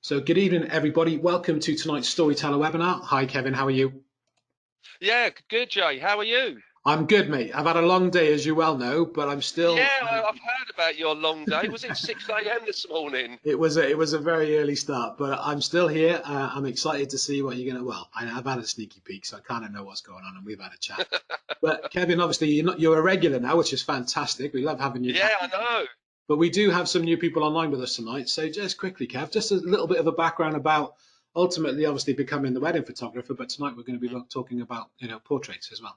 So good evening, everybody. Welcome to tonight's Storyteller webinar. Hi, Kevin. How are you? Yeah, good, Jay. How are you? I'm good, mate. I've had a long day, as you well know, but I'm still. Yeah, I've heard about your long day. Was it 6 a.m. this morning? It was a very early start, but I'm still here. I'm excited to see what you're gonna. Well, I've had a sneaky peek, so I kind of know what's going on, and we've had a chat. But Kevin, obviously, you're a regular now, which is fantastic. We love having you Yeah, back. I know. But we do have some new people online with us tonight. So just quickly, Kev, just a little bit of a background about ultimately, obviously, becoming the wedding photographer. But tonight we're going to be talking about, portraits as well.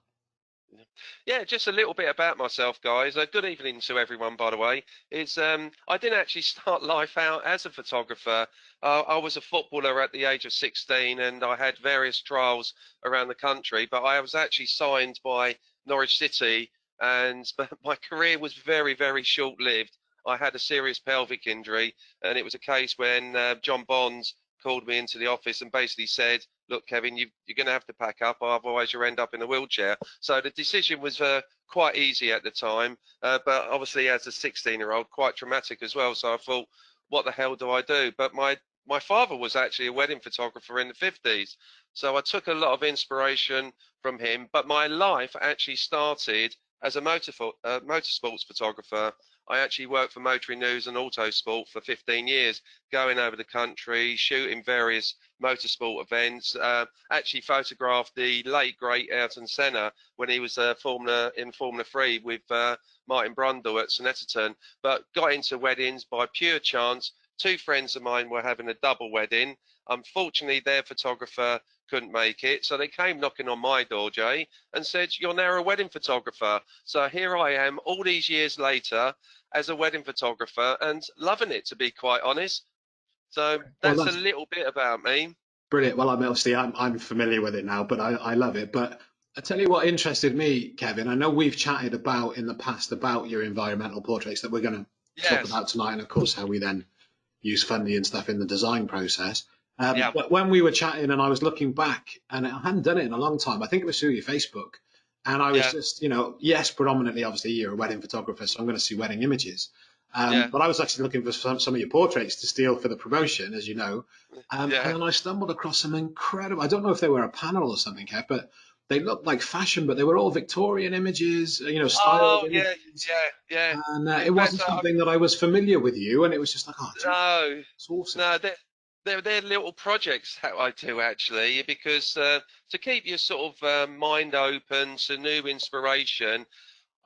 Yeah, just a little bit about myself, guys. Good evening to everyone, by the way. I didn't actually start life out as a photographer. I was a footballer at the age of 16, and I had various trials around the country. But I was actually signed by Norwich City, and but my career was very, very short-lived. I had a serious pelvic injury, and it was a case when John Bonds called me into the office and basically said, "Look, Kevin, you're going to have to pack up, otherwise you'll end up in a wheelchair." So the decision was quite easy at the time, but obviously as a 16-year-old, quite traumatic as well. So I thought, what the hell do I do? But my father was actually a wedding photographer in the 50s, so I took a lot of inspiration from him. But my life actually started as a motorsports photographer. I actually worked for Motoring News and Autosport for 15 years, going over the country, shooting various motorsport events. Actually photographed the late great Ayrton Senna when he was in Formula 3 with Martin Brundle at St Etterton, but got into weddings by pure chance. Two friends of mine were having a double wedding. Unfortunately, their photographer couldn't make it, so they came knocking on my door, Jay, and said, "You're now a wedding photographer." So here I am, all these years later, as a wedding photographer, and loving it, to be quite honest. So Well, that's a that's little bit about me. brilliant. Well, I'm familiar with it now, but I love it. But I tell you what interested me, Kevin. I know we've chatted about in the past about your environmental portraits that we're going to talk Yes. about tonight, and of course how we then use Fundy and stuff in the design process. Yeah. But when we were chatting and I was looking back, and I hadn't done it in a long time, I think it was through your Facebook. And I was Yeah. just, yes, predominantly, obviously, you're a wedding photographer, so I'm going to see wedding images. Yeah. But I was actually looking for some of your portraits to steal for the promotion, as you know. And Yeah. then I stumbled across some incredible, I don't know if they were a panel or something, Kev, but they looked like fashion, but they were all Victorian images, styled Oh, yeah. images. Yeah. Yeah. And In it fact, wasn't something that I was familiar with you. And it was just like, oh, no, it's awesome. no, they're little projects that I do actually, because to keep your sort of mind open to new inspiration.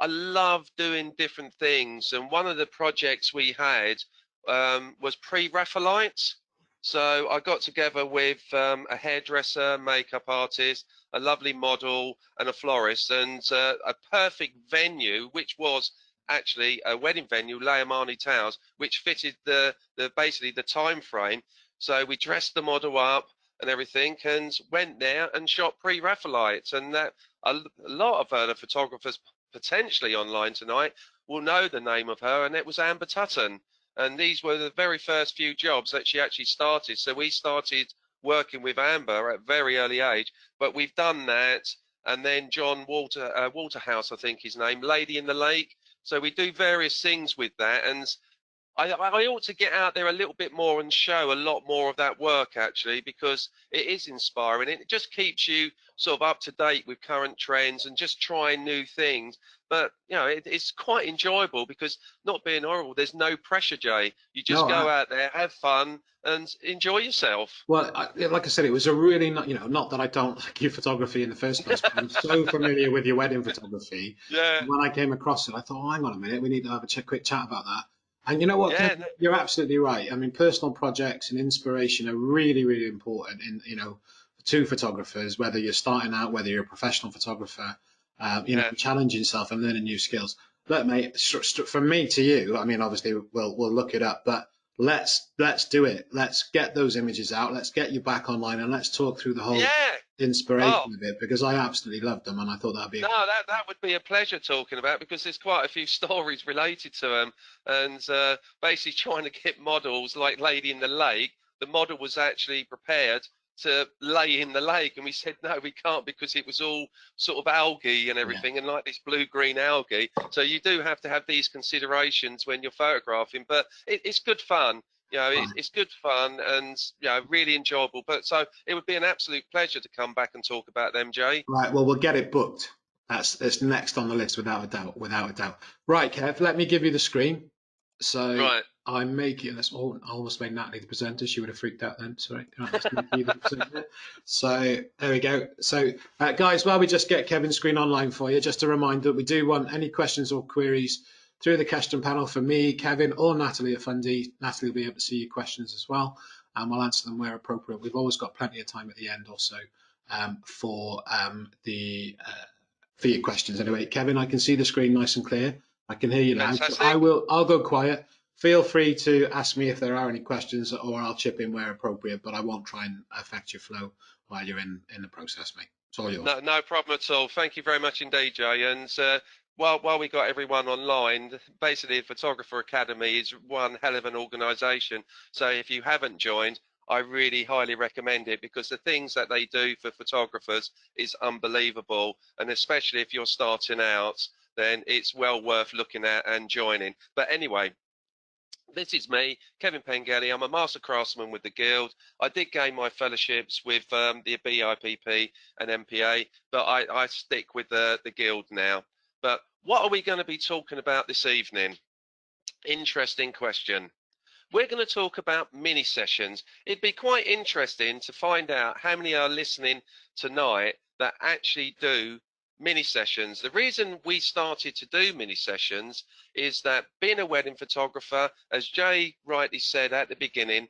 I love doing different things, and one of the projects we had was pre-Raphaelites. So I got together with a hairdresser, makeup artist, a lovely model, and a florist, and a perfect venue, which was actually a wedding venue, Laomani Towers, which fitted the basically the time frame. So we dressed the model up and everything, and went there and shot pre-Raphaelites, and that a lot of the photographers potentially online tonight will know the name of her, and it was Amber Tutton. And these were the very first few jobs that she actually started. So we started working with Amber at a very early age, but we've done that. And then John Waterhouse, I think his name, Lady in the Lake. So we do various things with that. And I ought to get out there a little bit more and show a lot more of that work actually, because it is inspiring. It just keeps you sort of up to date with current trends and just trying new things. But it's quite enjoyable because, not being horrible, there's no pressure, Jay. You just No, go out there, have fun, and enjoy yourself. like I said, it was a really not, not that I don't like your photography in the first place, but I'm so familiar with your wedding photography. Yeah, When I came across it, I thought, oh, hang on a minute, we need to have a quick chat about that. And you know what, yeah, Kev, you're absolutely right. I mean, personal projects and inspiration are really, really important to photographers, whether you're starting out, whether you're a professional photographer, yeah, challenging yourself and learning new skills. Look, mate, from me to you, I mean, obviously we'll look it up, but let's do it. Let's get those images out. Let's get you back online and let's talk through the whole yeah. Oh, inspiration of it because I absolutely loved them and I thought that'd be no, that would be a pleasure talking about, because there's quite a few stories related to them, and basically trying to get models like Lady in the Lake. The model was actually prepared to lay in the lake, and we said no, we can't, because it was all sort of algae and yeah. everything, and like this blue-green algae. So you do have to have these considerations when you're photographing, but it's good fun. You know, Right. it's good fun and, you know, really enjoyable. But so it would be an absolute pleasure to come back and talk about them, Jay. Right. Well, we'll get it booked. That's next on the list, without a doubt. Without a doubt. Right, Kev. Let me give you the screen. So Right. I'm making this. Oh, I almost made Natalie the presenter. She would have freaked out then. Sorry. Right, let's make you the presenter. So there we go. So guys, while we just get Kevin's screen online for you, just a reminder that we do want any questions or queries through the question panel for me, Kevin, or Natalie at Fundy. Natalie will be able to see your questions as well, and we'll answer them where appropriate. We've always got plenty of time at the end also for the for your questions. Anyway, Kevin, I can see the screen nice and clear. I can hear you loud. So Fantastic. I'll go quiet. Feel free to ask me if there are any questions, or I'll chip in where appropriate. But I won't try and affect your flow while you're in the process, mate. It's all yours. No problem at all. Thank you very much indeed, Jay. And while we got everyone online, basically the Photographer Academy is one hell of an organisation. So if you haven't joined, I really highly recommend it, because the things that they do for photographers is unbelievable. And especially if you're starting out, then it's well worth looking at and joining. But anyway, this is me, Kevin Pengelly. I'm a master craftsman with the Guild. I did gain my fellowships with the BIPP and MPA, but I stick with the Guild now. But what are we going to be talking about this evening? Interesting question. We're going to talk about mini sessions. It'd be quite interesting to find out how many are listening tonight that actually do mini sessions. The reason we started to do mini sessions is that, being a wedding photographer, as Jay rightly said at the beginning,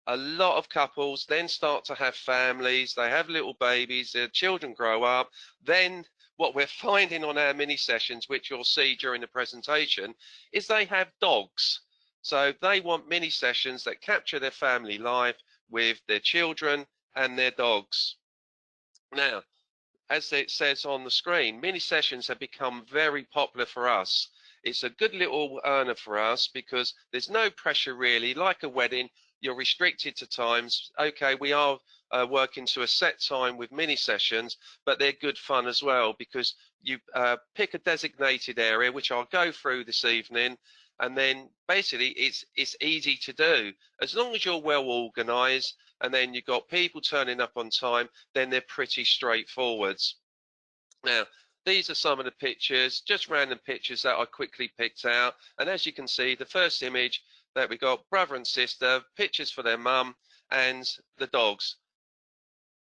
a lot of couples then start to have families, they have little babies, their children grow up. Then what we're finding on our mini sessions, which you'll see during the presentation, is they have dogs. So they want mini sessions that capture their family life with their children and their dogs. Now, as it says on the screen, mini sessions have become very popular for us. It's a good little earner for us because there's no pressure really. Like a wedding, you're restricted to times. Okay, we are working to a set time with mini sessions, but they're good fun as well, because you pick a designated area, which I'll go through this evening, and then basically it's easy to do as long as you're well organized, and then you've got people turning up on time. Then they're pretty straightforward. Now, these are some of the pictures, just random pictures that I quickly picked out. And as you can see, the first image that we got, brother and sister, pictures for their mum and the dogs.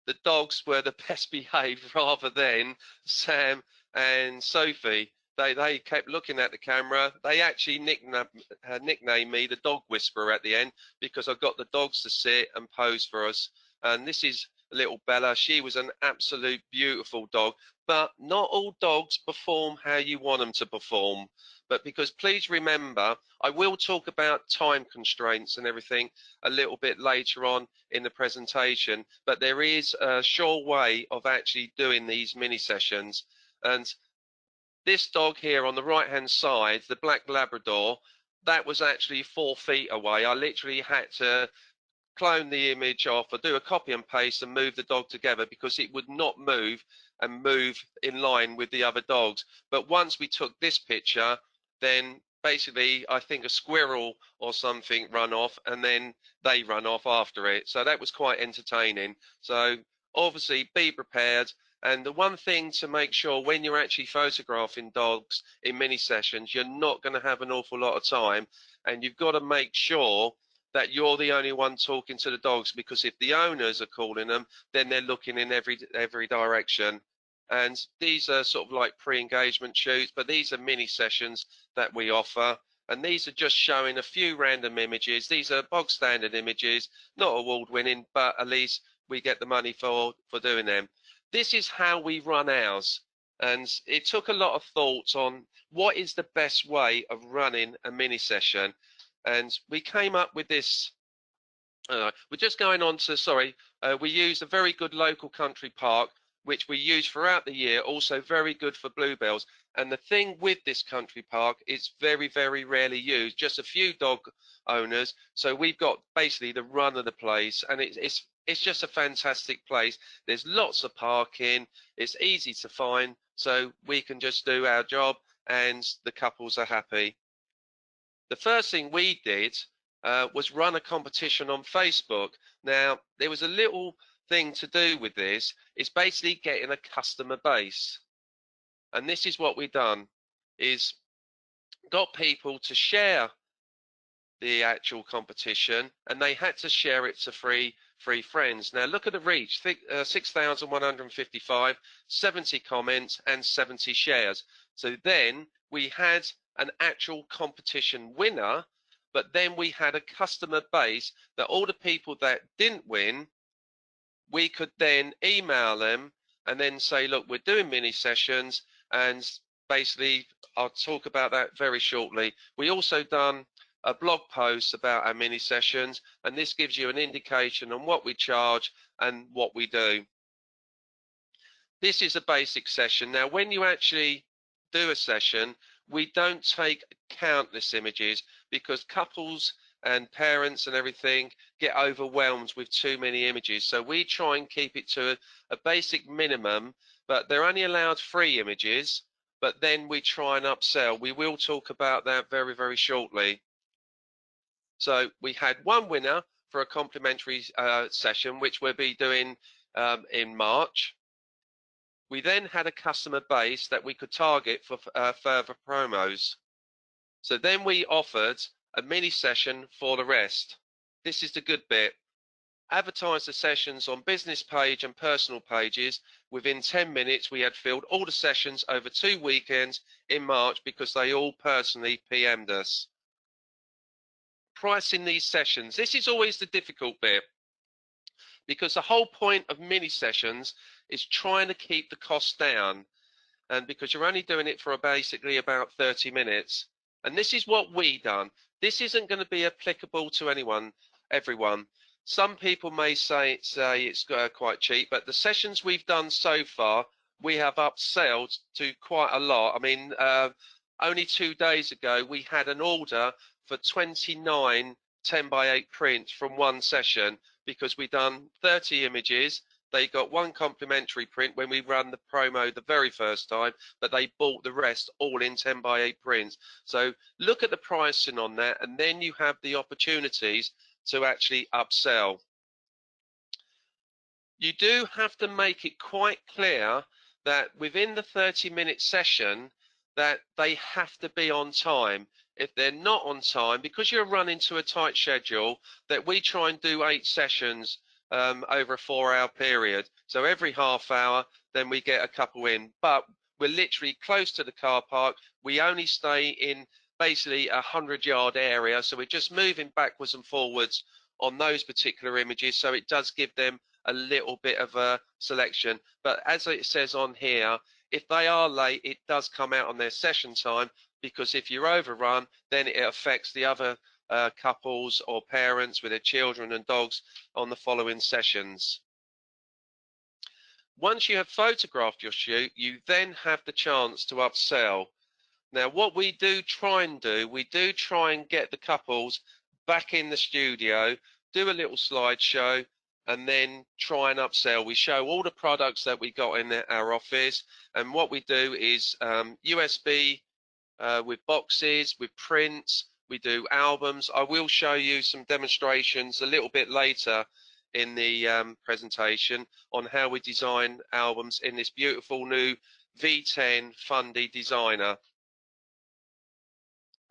The dogs were the best behaved, rather than Sam and Sophie. They kept looking at the camera. They actually nicknamed me the dog whisperer at the end, because I got the dogs to sit and pose for us. And this is little Bella. She was an absolute beautiful dog. But not all dogs perform how you want them to perform. But because, please remember, I will talk about time constraints and everything a little bit later on in the presentation. But there is a sure way of actually doing these mini sessions. And this dog here on the right hand side, the black Labrador, that was actually 4 feet away. I literally had to clone the image off, or do a copy and paste and move the dog together, because it would not move and move in line with the other dogs. But once we took this picture, then basically I think a squirrel or something run off, and then they run off after it. So that was quite entertaining. So obviously be prepared. And the one thing to make sure when you're actually photographing dogs in mini sessions, you're not going to have an awful lot of time, and you've got to make sure that you're the only one talking to the dogs, because if the owners are calling them, then they're looking in every direction. And these are sort of like pre-engagement shoots, but these are mini sessions that we offer. And these are just showing a few random images. These are bog standard images, not award winning, but at least we get the money for doing them. This is how we run ours. And it took a lot of thoughts on what is the best way of running a mini session. And we came up with this. We're just going on to, sorry, we use a very good local country park, which we use throughout the year, also very good for bluebells. And the thing with this country park, it's very, very rarely used, just a few dog owners. So we've got basically the run of the place, and it's just a fantastic place. There's lots of parking, it's easy to find, so we can just do our job and the couples are happy. The first thing we did was run a competition on Facebook. Now, there was a little thing to do with this. It's basically getting a customer base. And this is what we've done, is got people to share the actual competition, and they had to share it to three friends. Now look at the reach, 6,155, 70 comments and 70 shares. So then we had an actual competition winner, but then we had a customer base that all the people that didn't win, we could then email them and then say, look, we're doing mini sessions, and basically I'll talk about that very shortly. We also done a blog post about our mini sessions, and this gives you an indication on what we charge and what we do. This is a basic session. Now, when you actually do a session, we don't take countless images because couples and parents and everything get overwhelmed with too many images. So we try and keep it to a basic minimum, but they're only allowed 3 images, but then we try and upsell. We will talk about that very, very shortly. So we had one winner for a complimentary session, which we'll be doing in March. We then had a customer base that we could target for further promos. So then we offered a mini session for the rest. This is the good bit. Advertise the sessions on business page and personal pages. Within 10 minutes, we had filled all the sessions over 2 weekends in March because they all personally PM'd us. Pricing these sessions. This is always the difficult bit, because the whole point of mini sessions is trying to keep the cost down, and because you're only doing it for basically about 30 minutes. And this is what we done. This isn't going to be applicable to everyone. Some people may say it's quite cheap, but the sessions we've done so far, we have upsold to quite a lot. I mean, only 2 days ago, we had an order for 29 10x8 prints from one session, because we done 30 images. They got 1 complimentary print when we ran the promo the very first time, but they bought the rest all in 10x8 prints. So look at the pricing on that, and then you have the opportunities to actually upsell. You do have to make it quite clear that within the 30-minute session that they have to be on time. If they're not on time, because you're running to a tight schedule, that we try and do 8 sessions over a 4-hour period. So every half hour, then we get a couple in. But we're literally close to the car park. We only stay in basically a 100-yard area. So we're just moving backwards and forwards on those particular images. So it does give them a little bit of a selection. But as it says on here, if they are late, it does come out on their session time, because if you're overrun, then it affects the other couples or parents with their children and dogs on the following sessions. Once you have photographed your shoot, you then have the chance to upsell. Now, what we do try and do, we do try and get the couples back in the studio, do a little slideshow, and then try and upsell. We show all the products that we got in our office, and what we do is USB with boxes, with prints, we do albums. I will show you some demonstrations a little bit later in the presentation on how we design albums in this beautiful new V10 Fundy designer.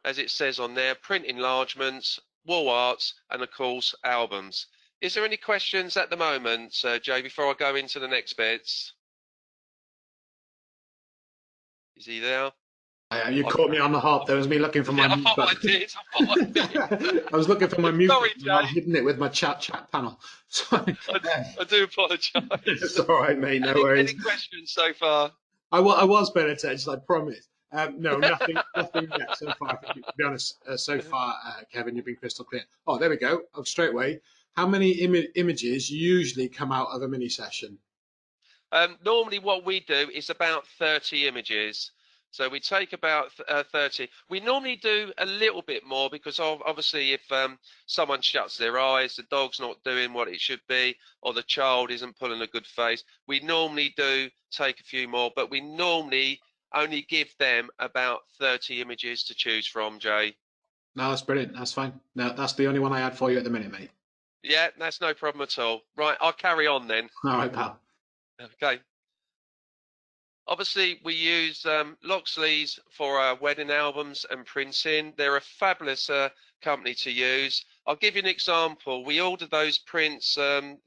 As it says on there, print enlargements, wall arts, and of course albums. Is there any questions at the moment, Jay, before I go into the next bits? Is he there? You caught me on the hop. There was me looking for my mute button. I did. I did. I was looking for my mute Sorry, button. I'm Jay. hitting it with my chat panel. Sorry. I do apologise. It's all right, mate. No worries. Any questions so far? I was paying attention, I promise. No, nothing yet so far. To be honest, so far, Kevin, you've been crystal clear. Oh, there we go. Oh, straight away. How many images usually come out of a mini session? Normally what we do is about 30 images. So we take about 30. We normally do a little bit more, because obviously if someone shuts their eyes, the dog's not doing what it should be, or the child isn't pulling a good face, we normally do take a few more, but we normally only give them about 30 images to choose from, Jay. No, that's brilliant. That's fine. No, that's the only one I had for you at the minute, mate. Yeah, that's no problem at all. Right, I'll carry on then. All right, pal. Okay. Obviously, we use Loxley's for our wedding albums and printing. They're a fabulous company to use. I'll give you an example. We ordered those prints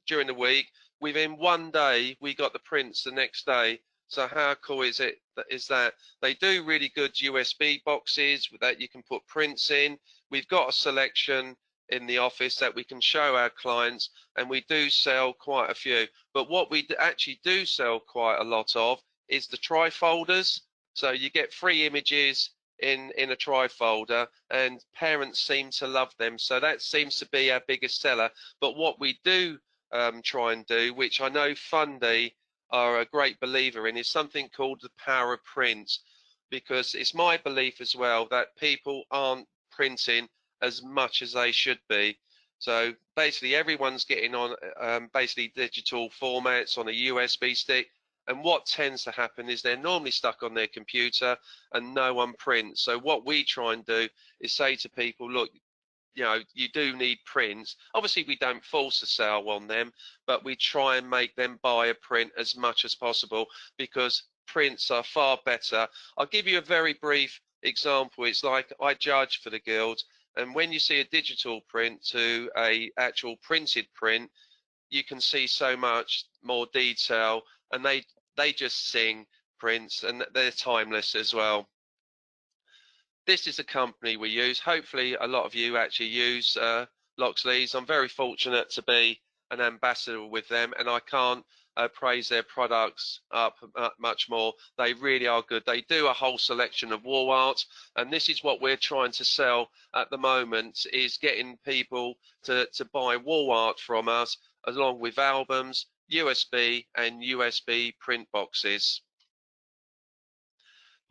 during the week. Within one day, we got the prints the next day. So how cool is it? Is that they do really good USB boxes that you can put prints in. We've got a selection in the office that we can show our clients, and we do sell quite a few. But what we actually do sell quite a lot of is the trifolders. So you get 3 images in a trifolder, and parents seem to love them. So that seems to be our biggest seller. But what we do try and do, which I know Fundy are a great believer in, is something called the power of print, because it's my belief as well that people aren't printing as much as they should be. So basically everyone's getting on basically digital formats on a USB stick, and what tends to happen is they're normally stuck on their computer and no one prints. So what we try and do is say to people, look, you know, you do need prints. Obviously, we don't force a sale on them, but we try and make them buy a print as much as possible, because prints are far better. I'll give you a very brief example. It's like I judge for the guild, and when you see a digital print to a actual printed print, you can see so much more detail, and they just sing prints, and they're timeless as well. This is a company we use. Hopefully a lot of you actually use Loxley's. I'm very fortunate to be an ambassador with them, and I can't praise their products up much more. They really are good. They do a whole selection of wall art, and this is what we're trying to sell at the moment, is getting people to buy wall art from us, along with albums, USB and USB print boxes.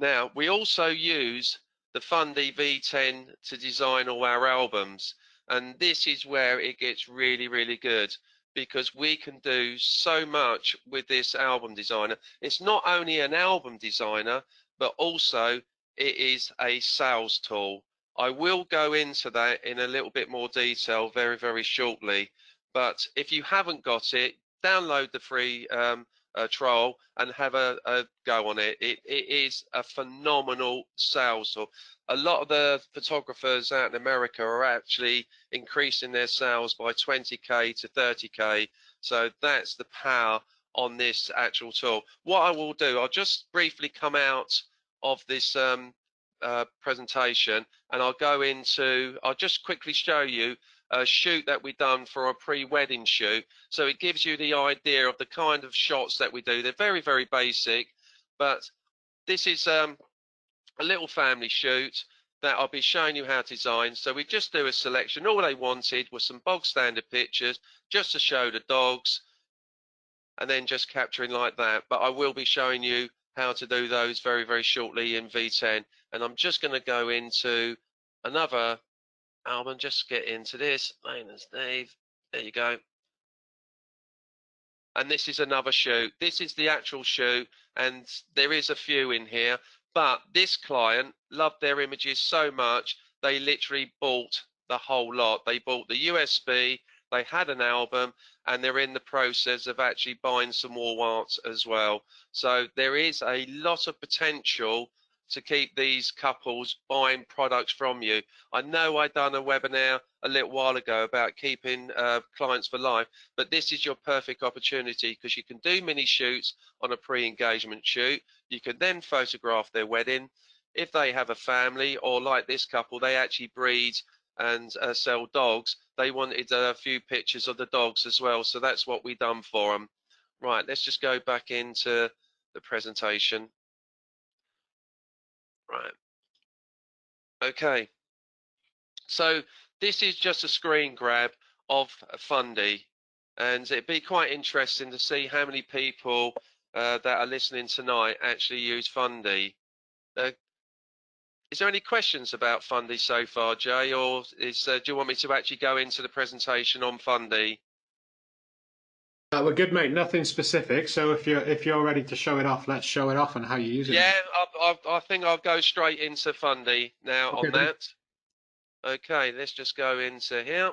Now, we also use the Fundy V10 to design all our albums. And this is where it gets really, really good, because we can do so much with this album designer. It's not only an album designer, but also it is a sales tool. I will go into that in a little bit more detail very, very shortly. But if you haven't got it, download the free trial and have a go on it. It is a phenomenal sales tool. A lot of the photographers out in America are actually increasing their sales by 20k to 30k. So that's the power on this actual tool. What I will do, I'll just briefly come out of this presentation, and I'll just quickly show you a shoot that we done for a pre-wedding shoot. So it gives you the idea of the kind of shots that we do. They're very, very basic, but this is a little family shoot that I'll be showing you how to design. So we just do a selection. All they wanted was some bog standard pictures just to show the dogs, and then just capturing like that. But I will be showing you how to do those very, very shortly in V10. And I'm just going to go into another album, just get into this. Lane and Steve, there you go. And this is another shoot. This is the actual shoot, and there is a few in here, but this client loved their images so much they literally bought the whole lot. They bought the USB, they had an album, and they're in the process of actually buying some wall art as well. So there is a lot of potential to keep these couples buying products from you. I know I done a webinar a little while ago about keeping clients for life, but this is your perfect opportunity, because you can do mini shoots on a pre-engagement shoot. You can then photograph their wedding. If they have a family, or like this couple, they actually breed and sell dogs, they wanted a few pictures of the dogs as well. So that's what we done for them. Right, let's just go back into the presentation. Right. Okay. So this is just a screen grab of Fundy, and it'd be quite interesting to see how many people that are listening tonight actually use Fundy. Is there any questions about Fundy so far, Jay, or do you want me to actually go into the presentation on Fundy? We're good, mate. Nothing specific. So if you're ready to show it off, let's show it off and how you use it. Yeah, I think I'll go straight into Fundy now on then. that. Okay, let's just go into here.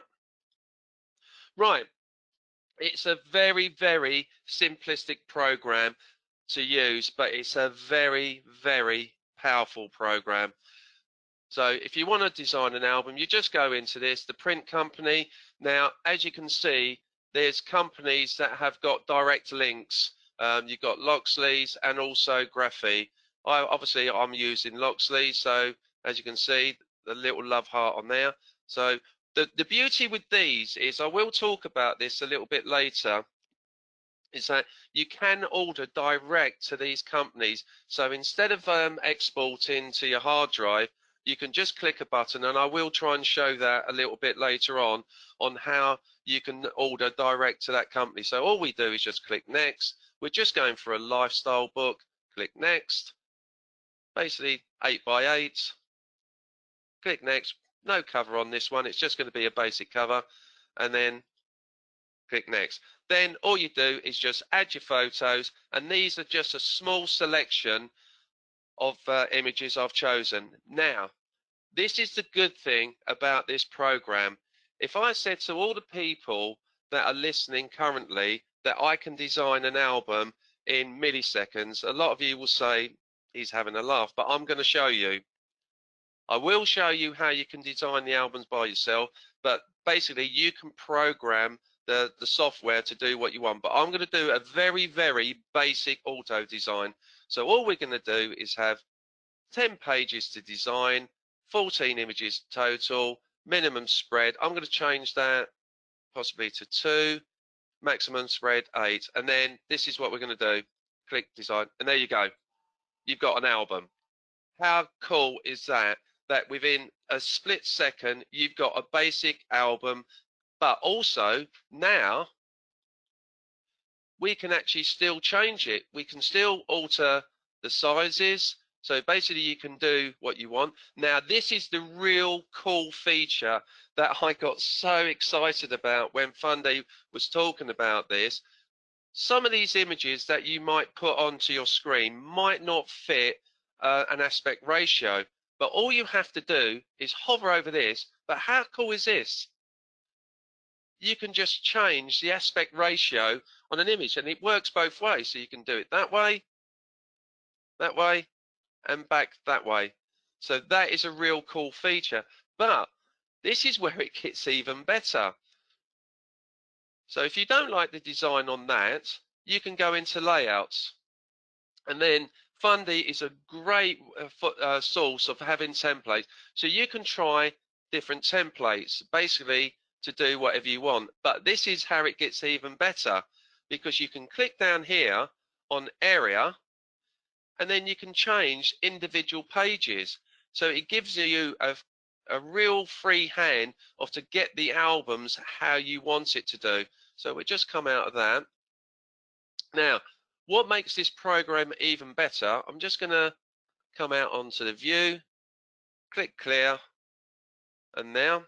Right, it's a very, very simplistic program to use, but it's a very, very powerful program. So if you want to design an album, you just go into this, the print company. Now, as you can see, there's companies that have got direct links. You've got Loxley's and also Graphy. Obviously, I'm using Loxley, so as you can see, the little love heart on there. So the beauty with these is, I will talk about this a little bit later, is that you can order direct to these companies. So instead of exporting to your hard drive, you can just click a button, and I will try and show that a little bit later on how you can order direct to that company. So all we do is just click next. We're just going for a lifestyle book. Click next. Basically 8x8. Click next. No cover on this one. It's just going to be a basic cover. And then click next. Then all you do is just add your photos, and these are just a small selection of images I've chosen. Now, this is the good thing about this program. If I said to all the people that are listening currently that I can design an album in milliseconds, a lot of you will say he's having a laugh, but I'm going to show you. I will show you how you can design the albums by yourself, but basically you can program the software to do what you want. But I'm going to do a very, very basic auto design. So all we're going to do is have 10 pages to design, 14 images total, minimum spread. I'm going to change that possibly to 2, maximum spread 8. And then this is what we're going to do. Click design, and there you go. You've got an album. How cool is that? That within a split second, you've got a basic album, but also now we can actually still change it. We can still alter the sizes. So basically you can do what you want. Now, this is the real cool feature that I got so excited about when Fundy was talking about this. Some of these images that you might put onto your screen might not fit an aspect ratio, but all you have to do is hover over this. But how cool is this? You can just change the aspect ratio on an image, and it works both ways. So you can do it that way, and back that way. So that is a real cool feature. But this is where it gets even better. So if you don't like the design on that, you can go into layouts. And then Fundy is a great source of having templates. So you can try different templates, basically to do whatever you want. But this is how it gets even better, because you can click down here on area, and then you can change individual pages. So it gives you a real free hand of to get the albums how you want it to do. So we just come out of that. Now, what makes this program even better, I'm just going to come out onto the view, click clear, and now.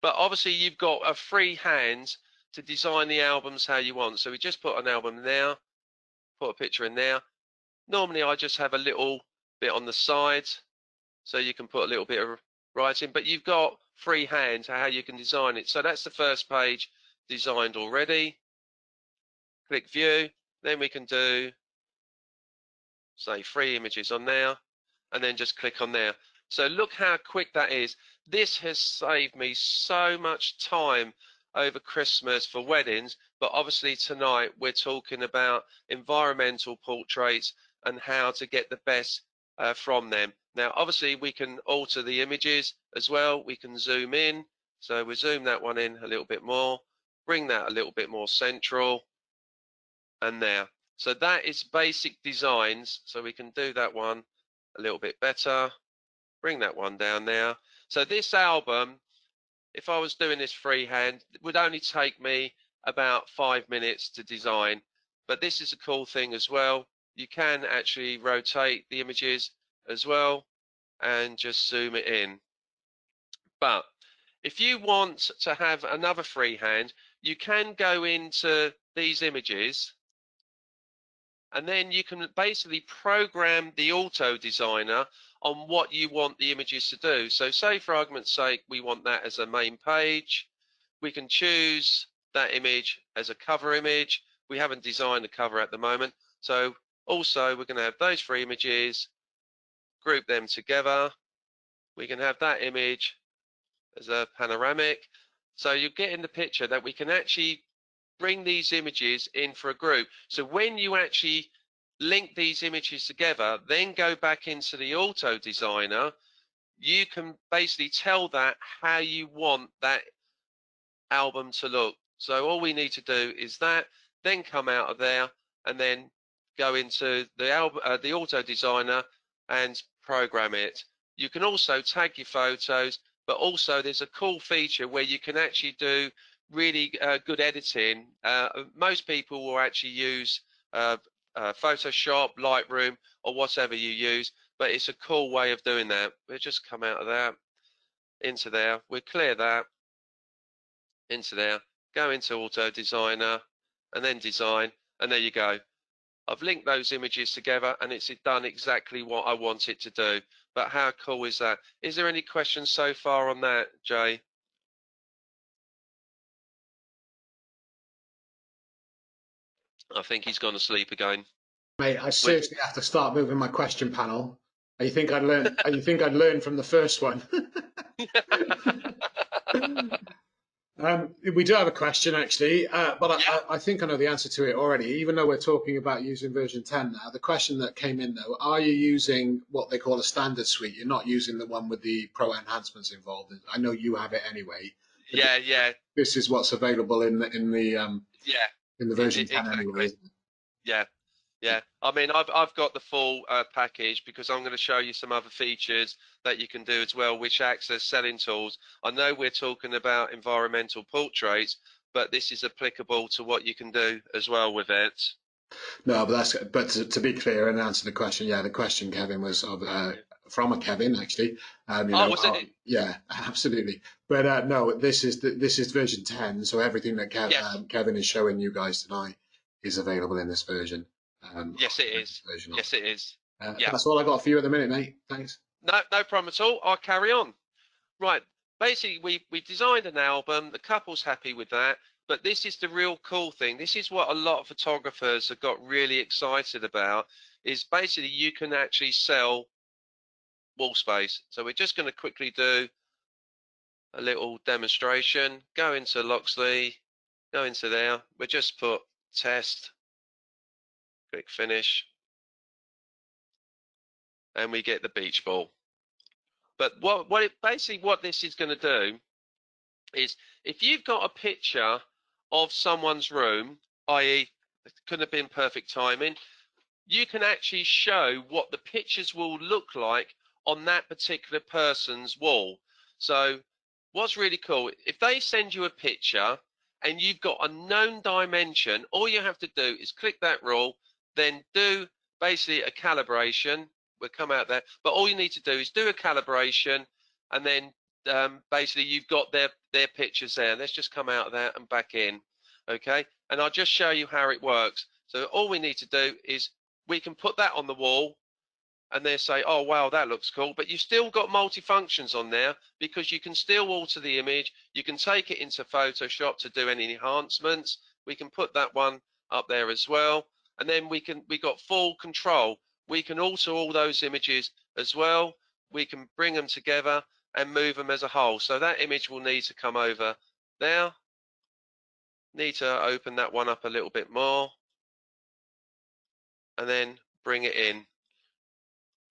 But obviously you've got a free hand to design the albums how you want. So we just put an album there, put a picture in there. Normally I just have a little bit on the side, so you can put a little bit of writing, but you've got free hand to how you can design it. So that's the first page designed already. Click view, then we can do, say, 3 images on there, and then just click on there. So look how quick that is. This has saved me so much time over Christmas for weddings, but obviously tonight we're talking about environmental portraits and how to get the best from them. Now, obviously we can alter the images as well. We can zoom in. So we zoom that one in a little bit more, bring that a little bit more central, and there. So that is basic designs. So we can do that one a little bit better. Bring that one down there. So this album, if I was doing this freehand, it would only take me about 5 minutes to design. But this is a cool thing as well. You can actually rotate the images as well and just zoom it in. But if you want to have another freehand, you can go into these images and then you can basically program the auto designer on what you want the images to do. So say for argument's sake, we want that as a main page. We can choose that image as a cover image. We haven't designed the cover at the moment. So also we're going to have those 3 images, group them together. We can have that image as a panoramic. So you're getting the picture that we can actually bring these images in for a group. So when you actually link these images together, then go back into the auto designer, you can basically tell that how you want that album to look. So all we need to do is that, then come out of there and then go into the album, the auto designer, and program it. You can also tag your photos, but also there's a cool feature where you can actually do really good editing. Most people will actually use Photoshop, Lightroom, or whatever you use, but it's a cool way of doing that. We'll just come out of that, into there, we'll clear that, into there, go into auto designer, and then design, and there you go. I've linked those images together and it's done exactly what I want it to do. But how cool is that? Is there any questions so far on that, Jay? I think he's gone to sleep again. Mate, I seriously have to start moving my question panel. You think I'd learn? You think I'd learn from the first one? We do have a question actually, but Yeah. I think I know the answer to it already. Even though we're talking about using version 10 now, the question that came in though: are you using what they call a standard suite? You're not using the one with the pro enhancements involved. I know you have it anyway. Yeah, yeah, This is what's available in the yeah. version 10 anyway. Exactly. Yeah, yeah. I mean, I've got the full package because I'm going to show you some other features that you can do as well, which acts as selling tools. I know we're talking about environmental portraits, but this is applicable to what you can do as well with it. No, but to be clear and answer the question, yeah, the question, Kevin, was of from a Kevin actually. Was it? Yeah, absolutely. But no, this is version 10, so everything that Yes. Kevin is showing you guys tonight is available in this version. Yes, it is. Yes, it is. Yeah. That's all I got for you at the minute, mate. Thanks. No problem at all. I'll carry on. Right. Basically, we designed an album. The couple's happy with that. But this is the real cool thing. This is what a lot of photographers have got really excited about, is basically you can actually sell wall space. So we're just going to quickly do a little demonstration. Go into Loxley, go into there. We just put test, click finish, and we get the beach ball. But basically what this is going to do is, if you've got a picture of someone's room, i.e. it couldn't have been perfect timing, you can actually show what the pictures will look like on that particular person's wall. So what's really cool, if they send you a picture and you've got a known dimension, all you have to do is click that rule, then do basically a calibration. We'll come out there, but all you need to do is do a calibration, and then basically you've got their pictures there. Let's just come out of there and back in. Okay, and I'll just show you how it works. So all we need to do is we can put that on the wall and they say, oh wow, that looks cool, but you've still got multi-functions on there because you can still alter the image. You can take it into Photoshop to do any enhancements. We can put that one up there as well, and then we got full control. We can alter all those images as well. We can bring them together and move them as a whole. So that image will need to come over there. Need to open that one up a little bit more and then bring it in.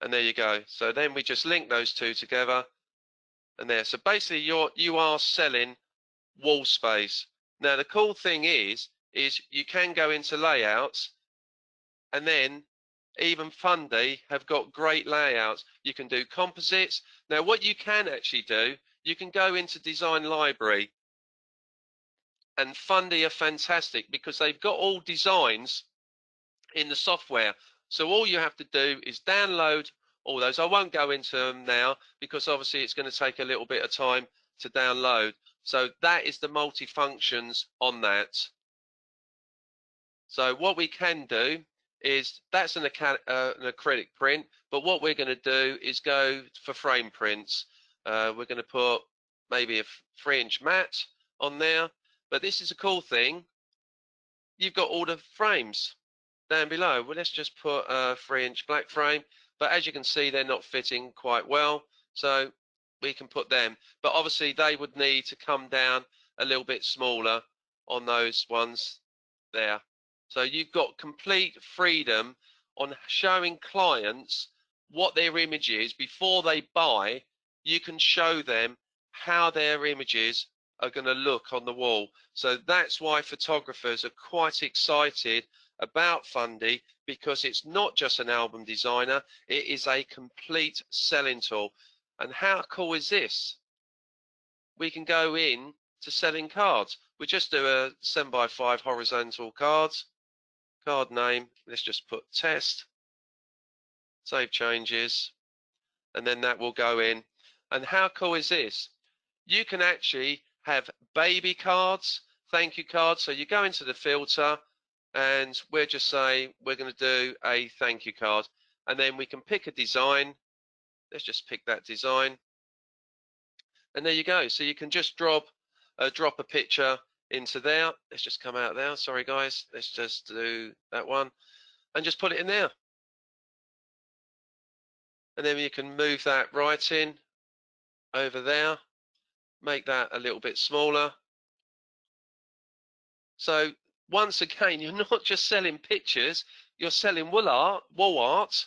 And there you go. So then we just link those two together and there. So basically you are selling wall space. Now the cool thing is you can go into layouts, and then even Fundy have got great layouts. You can do composites. Now what you can actually do, you can go into Design Library, and Fundy are fantastic because they've got all designs in the software. So all you have to do is download all those. I won't go into them now because obviously it's going to take a little bit of time to download. So that is the multi-functions on that. So what we can do is that's an acrylic print, but what we're going to do is go for frame prints. We're going to put maybe a 3-inch mat on there, but this is a cool thing. You've got all the frames down below. Well, let's just put a 3-inch black frame, but as you can see, they're not fitting quite well, so we can put them, but obviously they would need to come down a little bit smaller on those ones there. So you've got complete freedom on showing clients what their image is before they buy. You can show them how their images are going to look on the wall. So that's why photographers are quite excited about Fundy, because it's not just an album designer, it is a complete selling tool. And how cool is this? We can go in to selling cards. We just do a 7x5 horizontal cards. Card name, let's just put test, save changes, and then that will go in. And how cool is this? You can actually have baby cards, thank you cards. So you go into the filter and we'll just say we're going to do a thank you card, and then we can pick a design. Let's just pick that design, and there you go. So you can just drop a picture into there. Let's just come out there, sorry guys, let's just do that one and just put it in there, and then you can move that right in over there, make that a little bit smaller. So once again, you're not just selling pictures, you're selling wall art,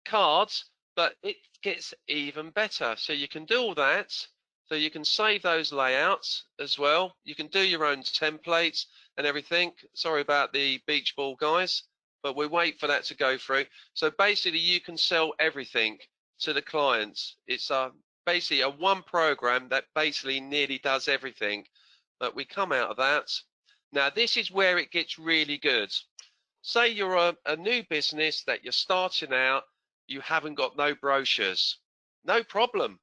cards, but it gets even better. So you can do all that. So you can save those layouts as well. You can do your own templates and everything. Sorry about the beach ball, guys, but we wait for that to go through. So basically you can sell everything to the clients. It's basically a one program that basically nearly does everything. But we come out of that. Now this is where it gets really good. Say you're a new business that you're starting out, you haven't got no brochures. No problem.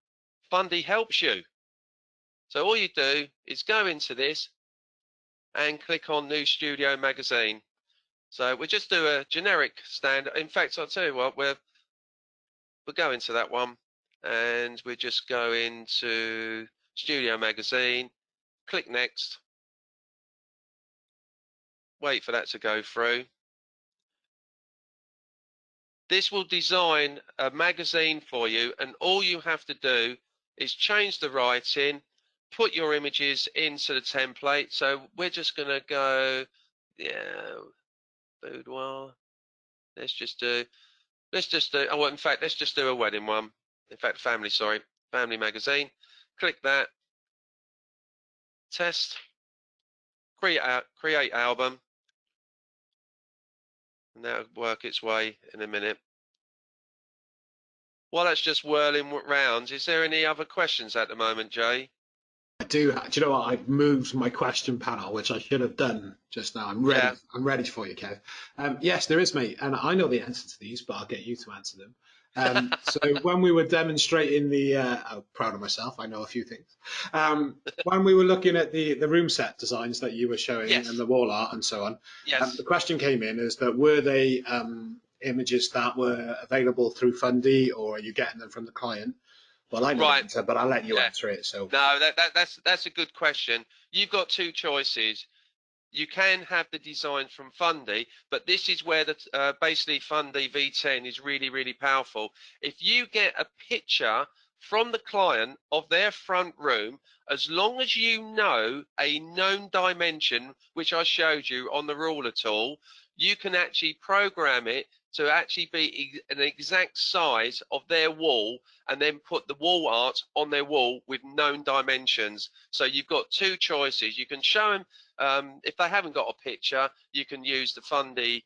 Fundy helps you. So all you do is go into this and click on New Studio Magazine. So we'll just do a generic standard. In fact, I'll tell you what, we'll go into that one and we just go into Studio Magazine, click Next, wait for that to go through. This will design a magazine for you, and all you have to do is change the writing, put your images into the template. So we're just going to go, yeah, boudoir. Let's just do, oh, in fact, let's just do a wedding one. In fact, family, sorry, family magazine. Click that, test, create album, and that'll work its way in a minute. While that's just whirling round, is there any other questions at the moment, Jay? I do. Do you know what? I've moved my question panel, which I should have done just now. I'm ready. Yeah. I'm ready for you, Kev. Yes, there is, mate, and I know the answer to these, but I'll get you to answer them. So when we were demonstrating I'm proud of myself. I know a few things. When we were looking at the room set designs that you were showing, Yes. and the wall art and so on, Yes. the question came in is that were they images that were available through Fundy, or are you getting them from the client? Well, I know the answer, but I'll let you answer it. So no, that's a good question. You've got two choices. You can have the design from Fundy, but this is where the basically Fundy V10 is really, really powerful. If you get a picture from the client of their front room, as long as you know a known dimension, which I showed you on the ruler tool, you can actually program it to actually be an exact size of their wall, and then put the wall art on their wall with known dimensions. So you've got two choices. You can show them, if they haven't got a picture, you can use the Fundy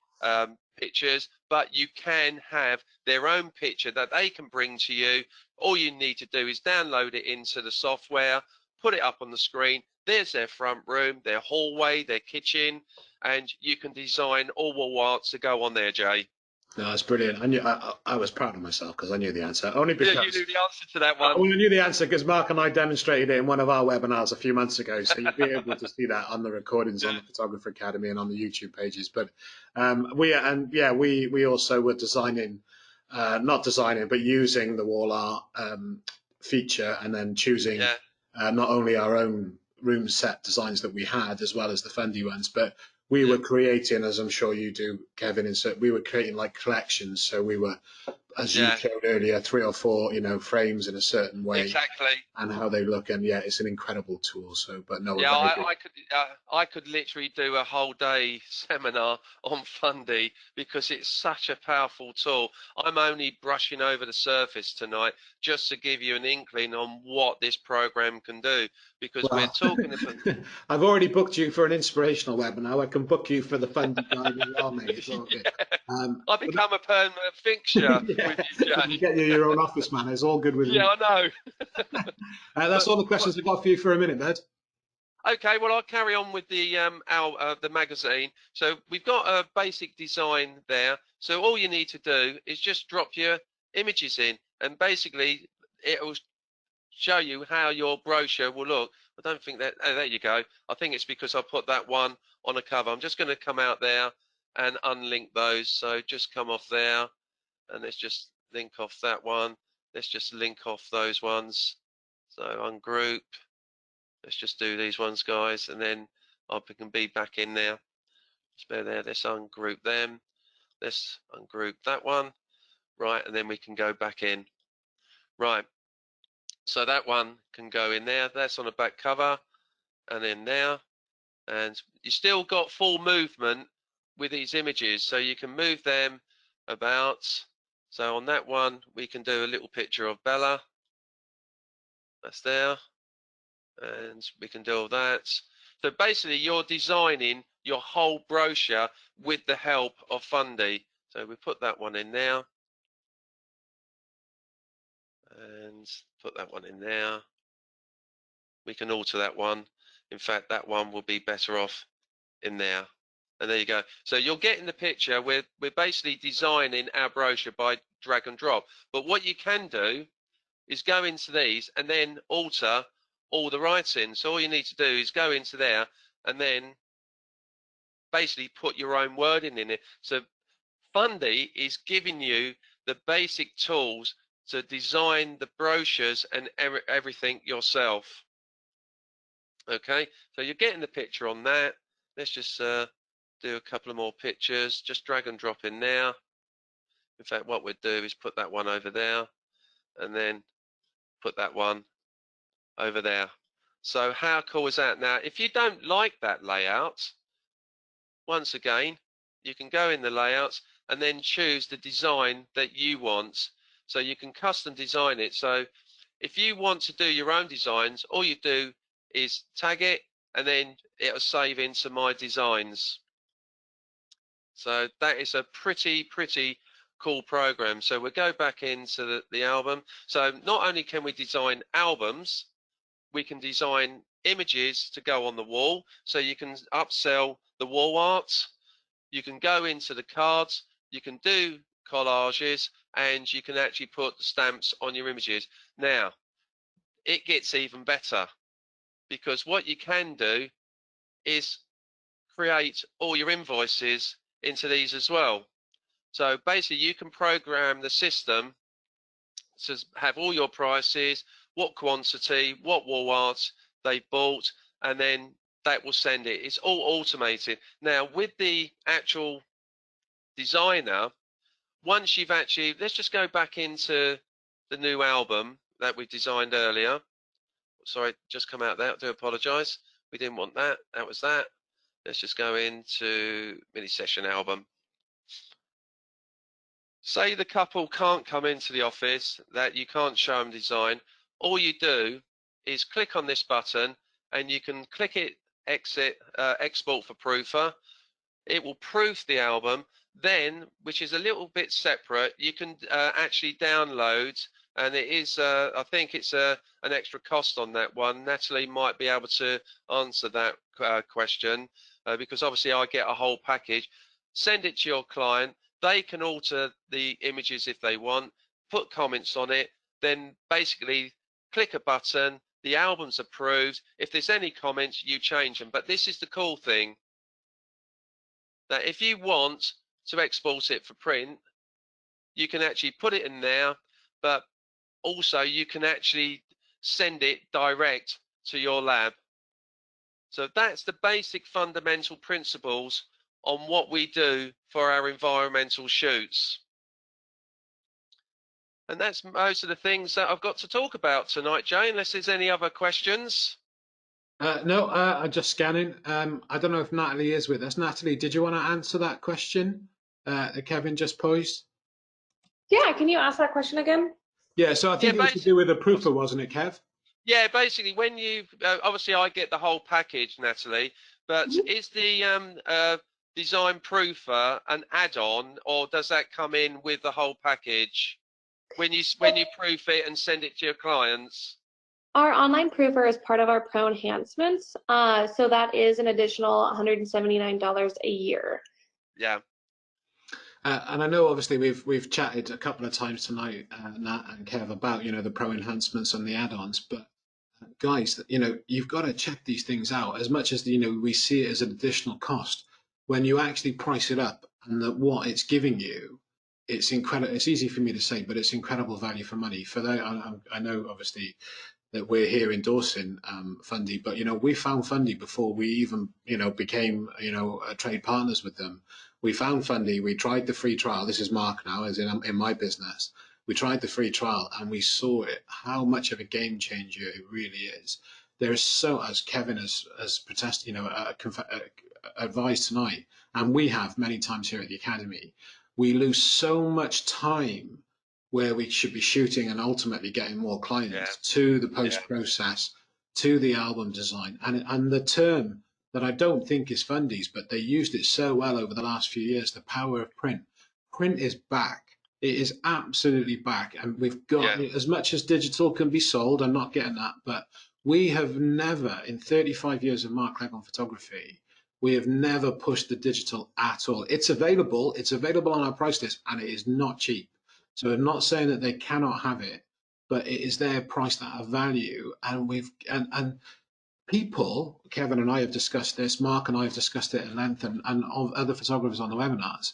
pictures, but you can have their own picture that they can bring to you. All you need to do is download it into the software, put it up on the screen. There's their front room, their hallway, their kitchen, and you can design all wall art to go on there, Jay. No, that's brilliant. I was proud of myself because I knew the answer. Only Yeah, you because knew the answer to that one. well, I knew the answer because Mark and I demonstrated it in one of our webinars a few months ago. So you'll be able to see that on the recordings on the Photographer Academy and on the YouTube pages. But we also were designing, not designing, but using the wall art feature, and then choosing Yeah, not only our own room set designs that we had, as well as the Fundy ones, but we yeah, were creating, as I'm sure you do, Kevin, we were creating like collections. So we were, as you yeah. showed earlier, 3 or 4, frames in a certain way Exactly. and how they look. And yeah, it's an incredible tool. So, but no, we're Yeah, very good. I could literally do a whole day seminar on Fundy because it's such a powerful tool. I'm only brushing over the surface tonight just to give you an inkling on what this program can do, because we're Well, talking about. I've already booked you for an inspirational webinar. I can book you for the Fundy guide as well, mate. It's all good. Yeah, I But become a permanent fixture with yeah, you, we can Jay. get you your own office, man. It's all good with Yeah, me. I know. That's But all the what, questions I've got for you for a minute, bud. okay, well, I'll carry on with the magazine. So we've got a basic design there. So all you need to do is just drop your images in, and basically it will show you how your brochure will look. I don't think that. Oh, there you go. I think it's because I put that one on a cover. I'm just going to come out there and unlink those. So just come off there, and let's just link off that one. Let's just link off those ones. So ungroup. Let's just do these ones, guys, and then I can be back in there. Spare there. Let's ungroup them. Let's ungroup that one. Right, and then we can go back in. Right, so that one can go in there. That's on the back cover and in there. And you still got full movement with these images, so you can move them about. So on that one, we can do a little picture of Bella. That's there. And we can do all that. So basically you're designing your whole brochure with the help of Fundy. So we put that one in there and put that one in there. We can alter that one. In fact, that one will be better off in there. And there you go. So you're getting the picture. We're basically designing our brochure by drag and drop. But what you can do is go into these and then alter all the writing. So all you need to do is go into there and then basically put your own wording in it. So Fundy is giving you the basic tools to design the brochures and everything yourself. Okay, so you're getting the picture on that. Let's just do a couple of more pictures. Just drag and drop in there. In fact, what we'd do is put that one over there and then put that one over there. So how cool is that? Now, if you don't like that layout, once again, you can go in the layouts and then choose the design that you want. So you can custom design it. So if you want to do your own designs, all you do is tag it and then it'll save into my designs. So that is a pretty cool program. So we'll go back into the album. So not only can we design albums, we can design images to go on the wall. So you can upsell the wall art. You can go into the cards, you can do collages, and you can actually put stamps on your images. Now, it gets even better because what you can do is create all your invoices into these as well. So basically you can program the system to have all your prices, what quantity, what wall art they bought, and then that will send it. It's all automated. Now with the actual designer, once you've actually, let's just go back into the new album that we designed earlier. Sorry, just come out there. I do apologize. We didn't want that. That was that. Let's just go into mini session album. Say the couple can't come into the office, that you can't show them design. All you do is click on this button and you can click it, export for proofer. It will proof the album. Then, which is a little bit separate, you can actually download, and it is, I think it's an extra cost on that one. Natalie might be able to answer that question because obviously I get a whole package. Send it to your client. They can alter the images if they want, put comments on it, then basically click a button, the album's approved. If there's any comments, you change them. But this is the cool thing, that if you want to export it for print, you can actually put it in there, but also you can actually send it direct to your lab. So that's the basic fundamental principles on what we do for our environmental shoots. And that's most of the things that I've got to talk about tonight, Jay, unless there's any other questions. No, I'm just scanning. I don't know if Natalie is with us. Natalie, did you want to answer that question that Kevin just posed? Yeah, can you ask that question again? Yeah, so I think it was to do with a proofer, wasn't it, Kev? Yeah, basically, when you obviously I get the whole package, Natalie, but is the design proofer an add-on, or does that come in with the whole package when you proof it and send it to your clients? Our online proofer is part of our pro enhancements, so that is an additional $179 a year. Yeah. And I know obviously we've chatted a couple of times tonight, Nat and Kev, about the pro enhancements and the add-ons, but guys, you've got to check these things out. As much as we see it as an additional cost, when you actually price it up and what it's giving you, it's incredible. It's easy for me to say, but it's incredible value for money. For that, I know obviously that we're here endorsing Fundy, but we found Fundy before we even became trade partners with them. We found Fundy. We tried the free trial. This is Mark now, as in my business. We tried the free trial and we saw it, how much of a game changer it really is. There is so, as Kevin has protested, advised tonight, and we have many times here at the Academy, we lose so much time where we should be shooting and ultimately getting more clients to the post-process, to the album design. And the term that I don't think is Fundy's, but they used it so well over the last few years, the power of print. Print is back. It is absolutely back. And we've got, as much as digital can be sold, I'm not getting that, but we have never, in 35 years of Mark Clegg photography, we have never pushed the digital at all. It's available on our price list, and it is not cheap. So I'm not saying that they cannot have it, but it is there priced at a value. And people, Kevin and I have discussed this, Mark and I have discussed it at length, and of other photographers on the webinars.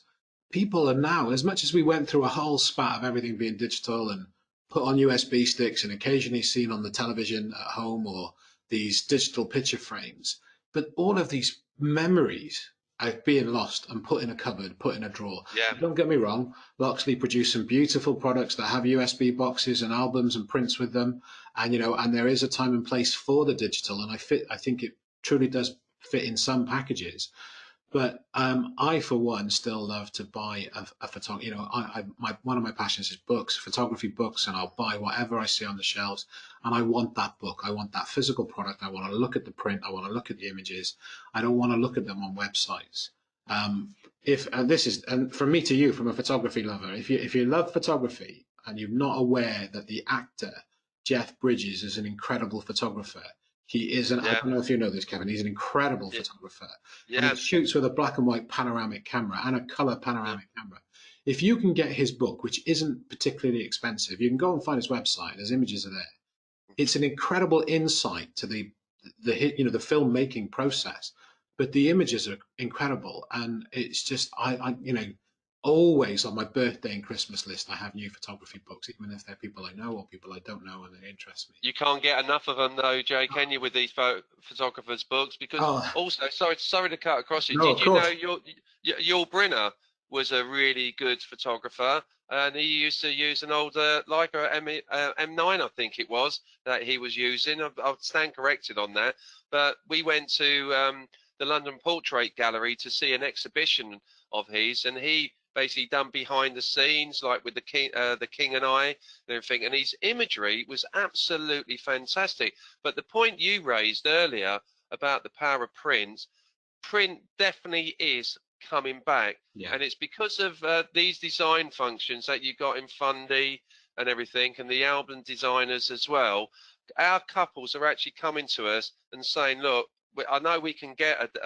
People are now, as much as we went through a whole spat of everything being digital and put on USB sticks and occasionally seen on the television at home or these digital picture frames, but all of these memories are being lost and put in a cupboard, put in a drawer. Yeah. Don't get me wrong, Loxley produced some beautiful products that have USB boxes and albums and prints with them, and and there is a time and place for the digital, and I think it truly does fit in some packages. But I, for one, still love to buy a photography. One of my passions is books, photography books, and I'll buy whatever I see on the shelves. And I want that book. I want that physical product. I want to look at the print. I want to look at the images. I don't want to look at them on websites. And from me to you, from a photography lover, if you love photography and you're not aware that the actor Jeff Bridges is an incredible photographer. He is I don't know if you know this, Kevin. He's an incredible photographer. And he shoots with a black and white panoramic camera and a color panoramic camera. If you can get his book, which isn't particularly expensive, you can go and find his website. His images are there. It's an incredible insight to the filmmaking process. But the images are incredible, and it's just always on my birthday and Christmas list, I have new photography books, even if they're people I know or people I don't know, and they interest me. You can't get enough of them, though, Jay, can you, with these photographers' books? Because also, sorry to cut across you. No, did you know your Brinner was a really good photographer, and he used to use an old Leica M9, I think it was, that he was using. I'll stand corrected on that. But we went to the London Portrait Gallery to see an exhibition of his, and he basically done behind the scenes, like with the King and I and everything, and his imagery was absolutely fantastic. But the point you raised earlier about the power of print definitely is coming back, and it's because of these design functions that you got in Fundy and everything, and the album designers as well. Our couples are actually coming to us and saying, look, I know we can get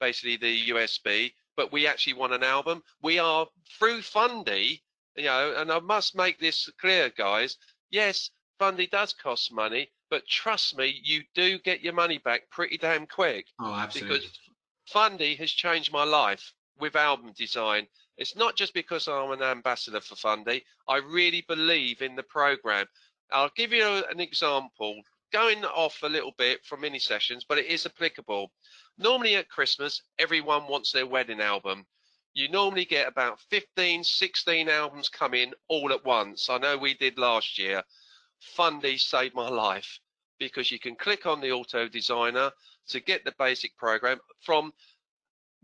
basically the USB, but we actually want an album. We are through Fundy, you know, and I must make this clear, guys. Yes, Fundy does cost money, but trust me, you do get your money back pretty damn quick. Oh, absolutely. Because Fundy has changed my life with album design. It's not just because I'm an ambassador for Fundy. I really believe in the program. I'll give you an example, going off a little bit from mini sessions, but it is applicable. Normally at Christmas, everyone wants their wedding album. You normally get about 15, 16 albums come in all at once. I know we did last year. Fundy saved my life because you can click on the auto designer to get the basic program. From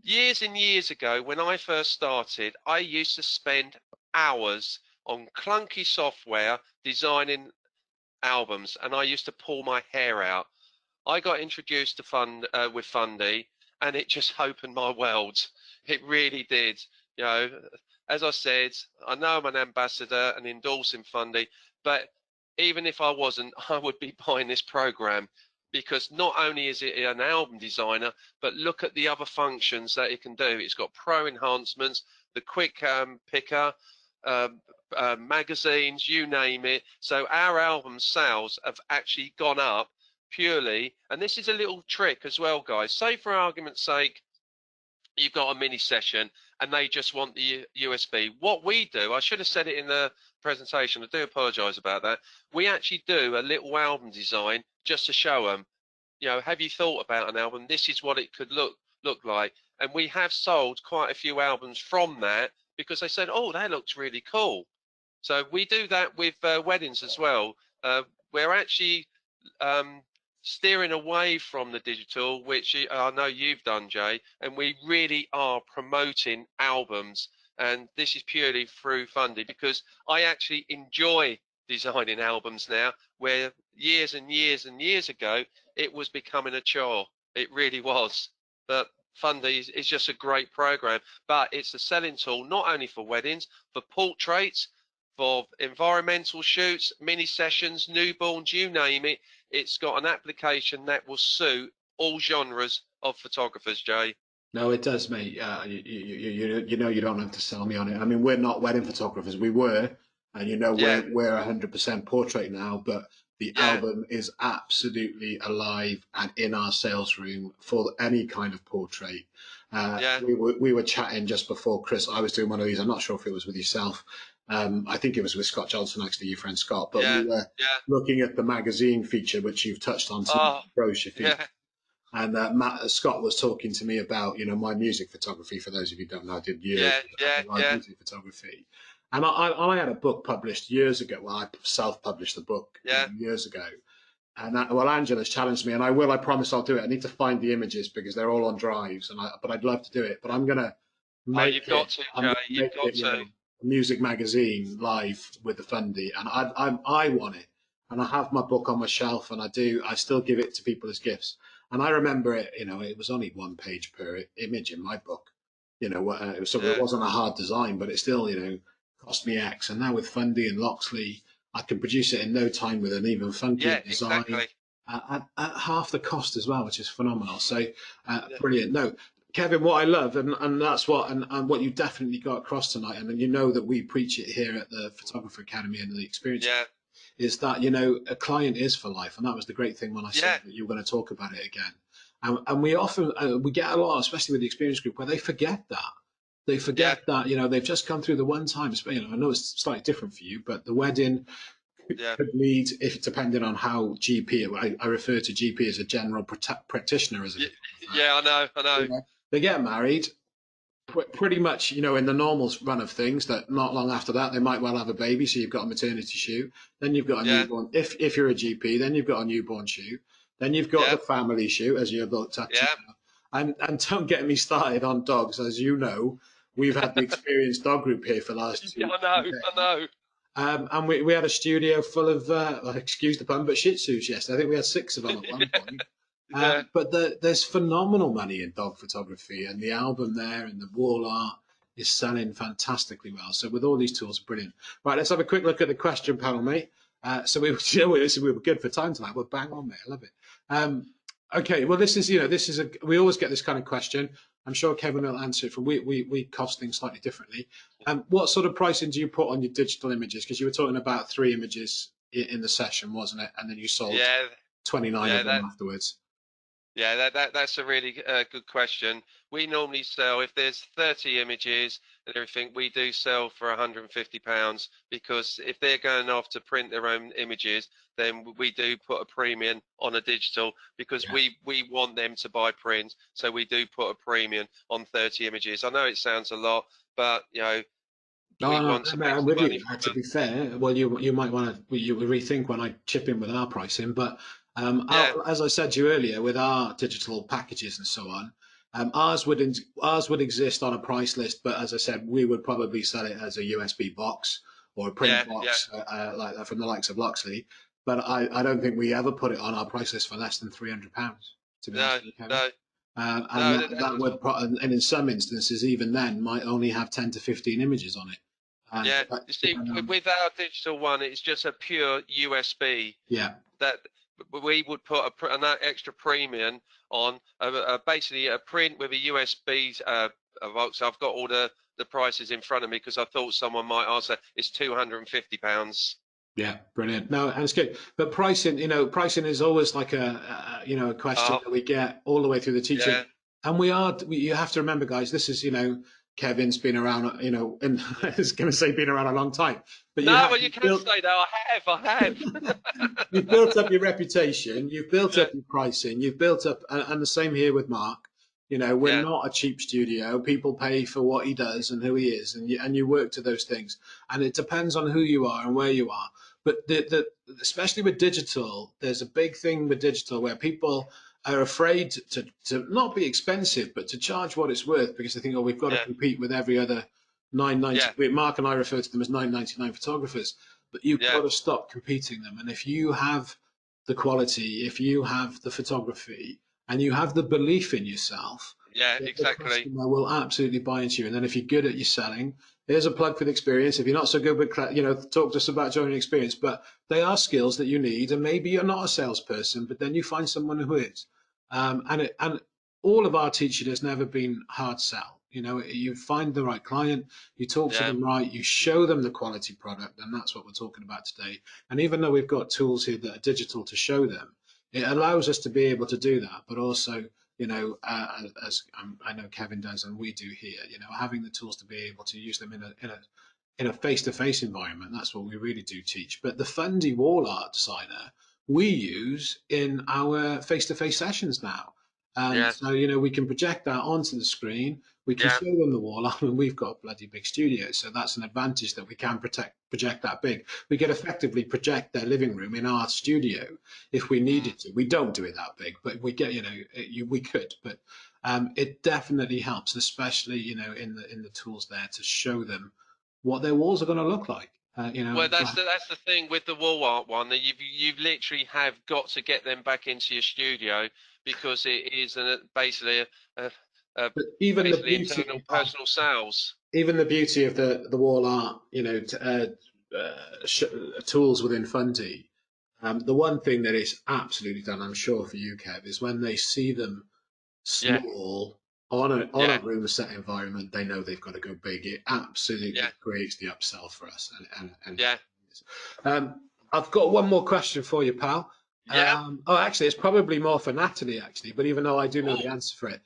years and years ago, when I first started, I used to spend hours on clunky software designing albums, and I used to pull my hair out. I got introduced to with Fundy, and it just opened my world. It really did. You know, as I said, I know I'm an ambassador and endorsing Fundy, but even if I wasn't, I would be buying this program, because not only is it an album designer, but look at the other functions that it can do. It's got pro enhancements, the quick picker, magazines, you name it. So our album sales have actually gone up purely, and this is a little trick as well, guys. Say for argument's sake, you've got a mini session and they just want the USB. What we do, I should have said it in the presentation, I do apologize about that. We actually do a little album design just to show them, you know, have you thought about an album? This is what it could look like. And we have sold quite a few albums from that because they said, oh, that looks really cool. So we do that with weddings as well. We're actually steering away from the digital, which I know you've done, Jay, and we really are promoting albums. And this is purely through Fundy, because I actually enjoy designing albums now, where years and years and years ago, it was becoming a chore. It really was. But Fundy is just a great program, but it's a selling tool, not only for weddings, for portraits, for environmental shoots, mini sessions, newborns, you name it. It's got an application that will suit all genres of photographers, Jay. No, it does, mate. You know, you don't have to sell me on it. I mean, we're not wedding photographers. We were, and you know, we're 100% portrait now. But the album is absolutely alive and in our sales room for any kind of portrait. We were chatting just before Chris. I was doing one of these. I'm not sure if it was with yourself. I think it was with Scott Johnson, actually, your friend Scott. But we were looking at the magazine feature, which you've touched on, brochure feature. And Scott was talking to me about, you know, my music photography. For those of you who don't know, I did years of music photography. And I had a book published years ago. Well, I self-published the book years ago. And Angela's challenged me, and I promise I'll do it. I need to find the images because they're all on drives, but I'd love to do it. But I'm gonna make you've got to, Jay. You've got to. A music magazine live with the Fundy, and I want it, and I have my book on my shelf, and I still give it to people as gifts. And I remember it, you know, it was only 1 page per image in my book, you know, so it wasn't a hard design, but it still, you know, cost me X. And now with Fundy and Loxley, I can produce it in no time with an even funkier design at half the cost as well, which is phenomenal. So brilliant. No, Kevin, what I love, and that's what what you definitely got across tonight, and you know that we preach it here at the Photographer Academy and the experience. Is that, you know, a client is for life, and that was the great thing when I said that you were going to talk about it again. And we often we get a lot, especially with the experience group, where they forget that. They forget that, you know, they've just come through the one time. You know, I know it's slightly different for you, but the wedding could lead, if depending on how GP. I refer to GP as a general practitioner, as I know. You know, they get married. Pretty much, you know, in the normal run of things, that not long after that they might well have a baby, so you've got a maternity shoot, then you've got a newborn. If you're a GP, then you've got a newborn shoot, then you've got the family shoot, as you're looked at. And don't get me started on dogs. As you know, we've had the experienced dog group here for the last 2 years. I know. And we had a studio full of excuse the pun, but Shih Tzus. Yes, I think we had 6 of them at one point. But there's phenomenal money in dog photography, and the album there and the wall art is selling fantastically well. So with all these tools, brilliant. Right, let's have a quick look at the question panel, mate. So we were good for time tonight. We're bang on, mate. I love it. Okay, well, this is we always get this kind of question. I'm sure Kevin will answer it. We cost things slightly differently. What sort of pricing do you put on your digital images? Because you were talking about 3 images in the session, wasn't it? And then you sold Yeah, 29 yeah, of them afterwards. yeah, that's a really good question. We normally sell, if there's 30 images and everything, we do sell for £150, because if they're going off to print their own images, then we do put a premium on a digital, because Yeah. we want them to buy print, so we do put a premium on 30 images. I know it sounds a lot, but you know, we No, want to make I'm some with money you. from To them. be fair, well, you might want to rethink when I chip in with our pricing. But Yeah, as I said to you earlier, with our digital packages and so on, ours would exist on a price list. But as I said, we would probably sell it as a USB box or a print yeah. box like that from the likes of Loxley. But I don't think we ever put it on our price list for less than £300. To be honest No, with you, Kevin. no, And no. that would, and in some instances, even then, might only have 10 to 15 images on it. Yeah, you see, Depending on, with our digital one, it's just a pure USB yeah, that we would put an extra premium on, basically a print with a USB box. I've got all the prices in front of me, because I thought someone might answer. It's £250. yeah, brilliant. No, and it's good. But pricing, pricing is always like a question Oh, that we get all the way through the teaching. yeah. And you have to remember, guys, this is, Kevin's been around, and I was going to say been around a long time, but No, well, you can say that. I have. you've built up your reputation, you've built Yeah, up your pricing, you've built up, and the same here with Mark. We're yeah, not a cheap studio. People pay for what he does and who he is, and you work to those things. And it depends on who you are and where you are. But especially with digital, there's a big thing with digital where people are afraid to not be expensive, but to charge what it's worth, because they think, oh, we've got to yeah, compete with every other 990. yeah, Mark and I refer to them as 999 photographers, but you've yeah, got to stop competing them. And if you have the quality, if you have the photography, and you have the belief in yourself, yeah, the exactly. customer will absolutely buy into you. And then if you're good at your selling, here's a plug for the experience. If you're not so good, but talk to us about your own experience. But they are skills that you need, and maybe you're not a salesperson, but then you find someone who is. And all of our teaching has never been hard sell. You find the right client, you talk to Yeah, them right, you show them the quality product, and that's what we're talking about today. And even though we've got tools here that are digital to show them, it allows us to be able to do that, but also, as I know Kevin does and we do here, having the tools to be able to use them in a face-to-face environment. That's what we really do teach. But the Fundy wall art designer we use in our face-to-face sessions now. yeah, So, we can project that onto the screen. We can yeah. show them the wall art, and we've got a bloody big studio. So that's an advantage, that we can project that big. We could effectively project their living room in our studio if we Mm. needed to. We don't do it that big, but we get, we could. But it definitely helps, especially, in the tools there, to show them what their walls are going to look like. Well, that's the thing with the wall art one, that you've literally have got to get them back into your studio, because it is basically a, a but even the basically beauty internal of personal sales. the wall art, tools within Fundy. The one thing that is absolutely done, I'm sure for you, Kev, is when they see them Yeah, small on a yeah, room set environment, they know they've got to go big. It absolutely yeah, creates the upsell for us. And yeah, I've got one more question for you, pal. yeah. Actually, it's probably more for Natalie, actually, but even though I do know the Oh, answer for it.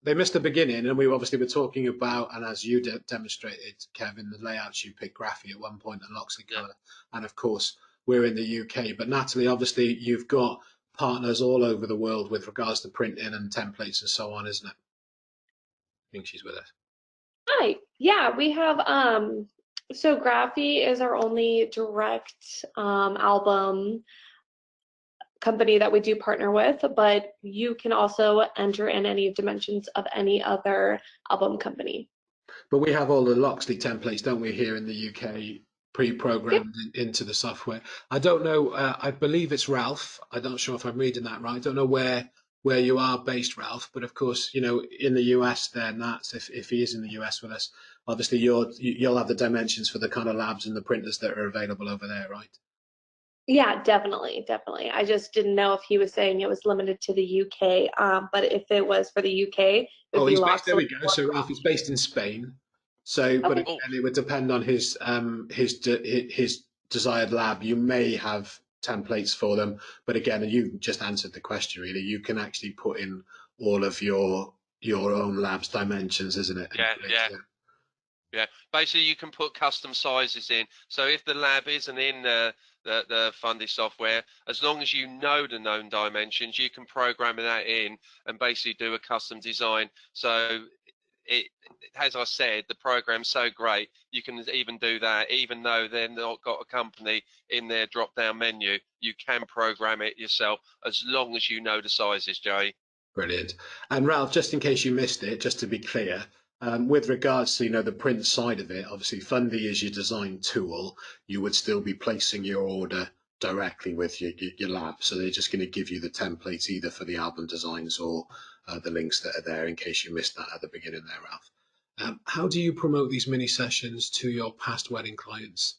They missed the beginning, and we obviously were talking about, and as you demonstrated, Kevin, the layouts you picked Graphy at one point and Loxley yeah. Colour, and of course we're in the UK. But Natalie, obviously, you've got partners all over the world with regards to printing and templates and so on, isn't it? I think she's with us. Hi. Yeah, we have so Graphy is our only direct album company that we do partner with, but you can also enter in any dimensions of any other album company. But we have all the Loxley templates, don't we, here in the UK, Yep. pre-programmed into the software. I don't know. I believe it's Ralph. I'm not sure if I'm reading that right. I don't know where you are based, Ralph. But of course, in the US, there, Nats, if he is in the US with us, obviously you'll have the dimensions for the kind of labs and the printers that are available over there, right? Yeah, definitely, definitely. I just didn't know if he was saying it was limited to the UK. But if it was for the UK, it would Oh, be he's based. lots There of we go. more So Ralph is cost. based in Spain. So, but Okay. Oh, again, it would depend on his desired lab. You may have templates for them, but again, you just answered the question. Really, you can actually put in all of your own lab's dimensions, isn't it? And yeah, create, yeah. yeah. Yeah, basically you can put custom sizes in. So if the lab isn't in the Fundy software, as long as you know the known dimensions, you can program that in and basically do a custom design. So it, as I said, the program's so great, you can even do that, even though they're not got a company in their drop-down menu. You can program it yourself as long as you know the sizes, Jay. Brilliant. And Ralph, just in case you missed it, just to be clear, with regards to the print side of it, obviously Fundy is your design tool. You would still be placing your order directly with your lab, so they're just going to give you the templates either for the album designs or the links that are there. In case you missed that at the beginning there, Ralph. How do you promote these mini sessions to your past wedding clients?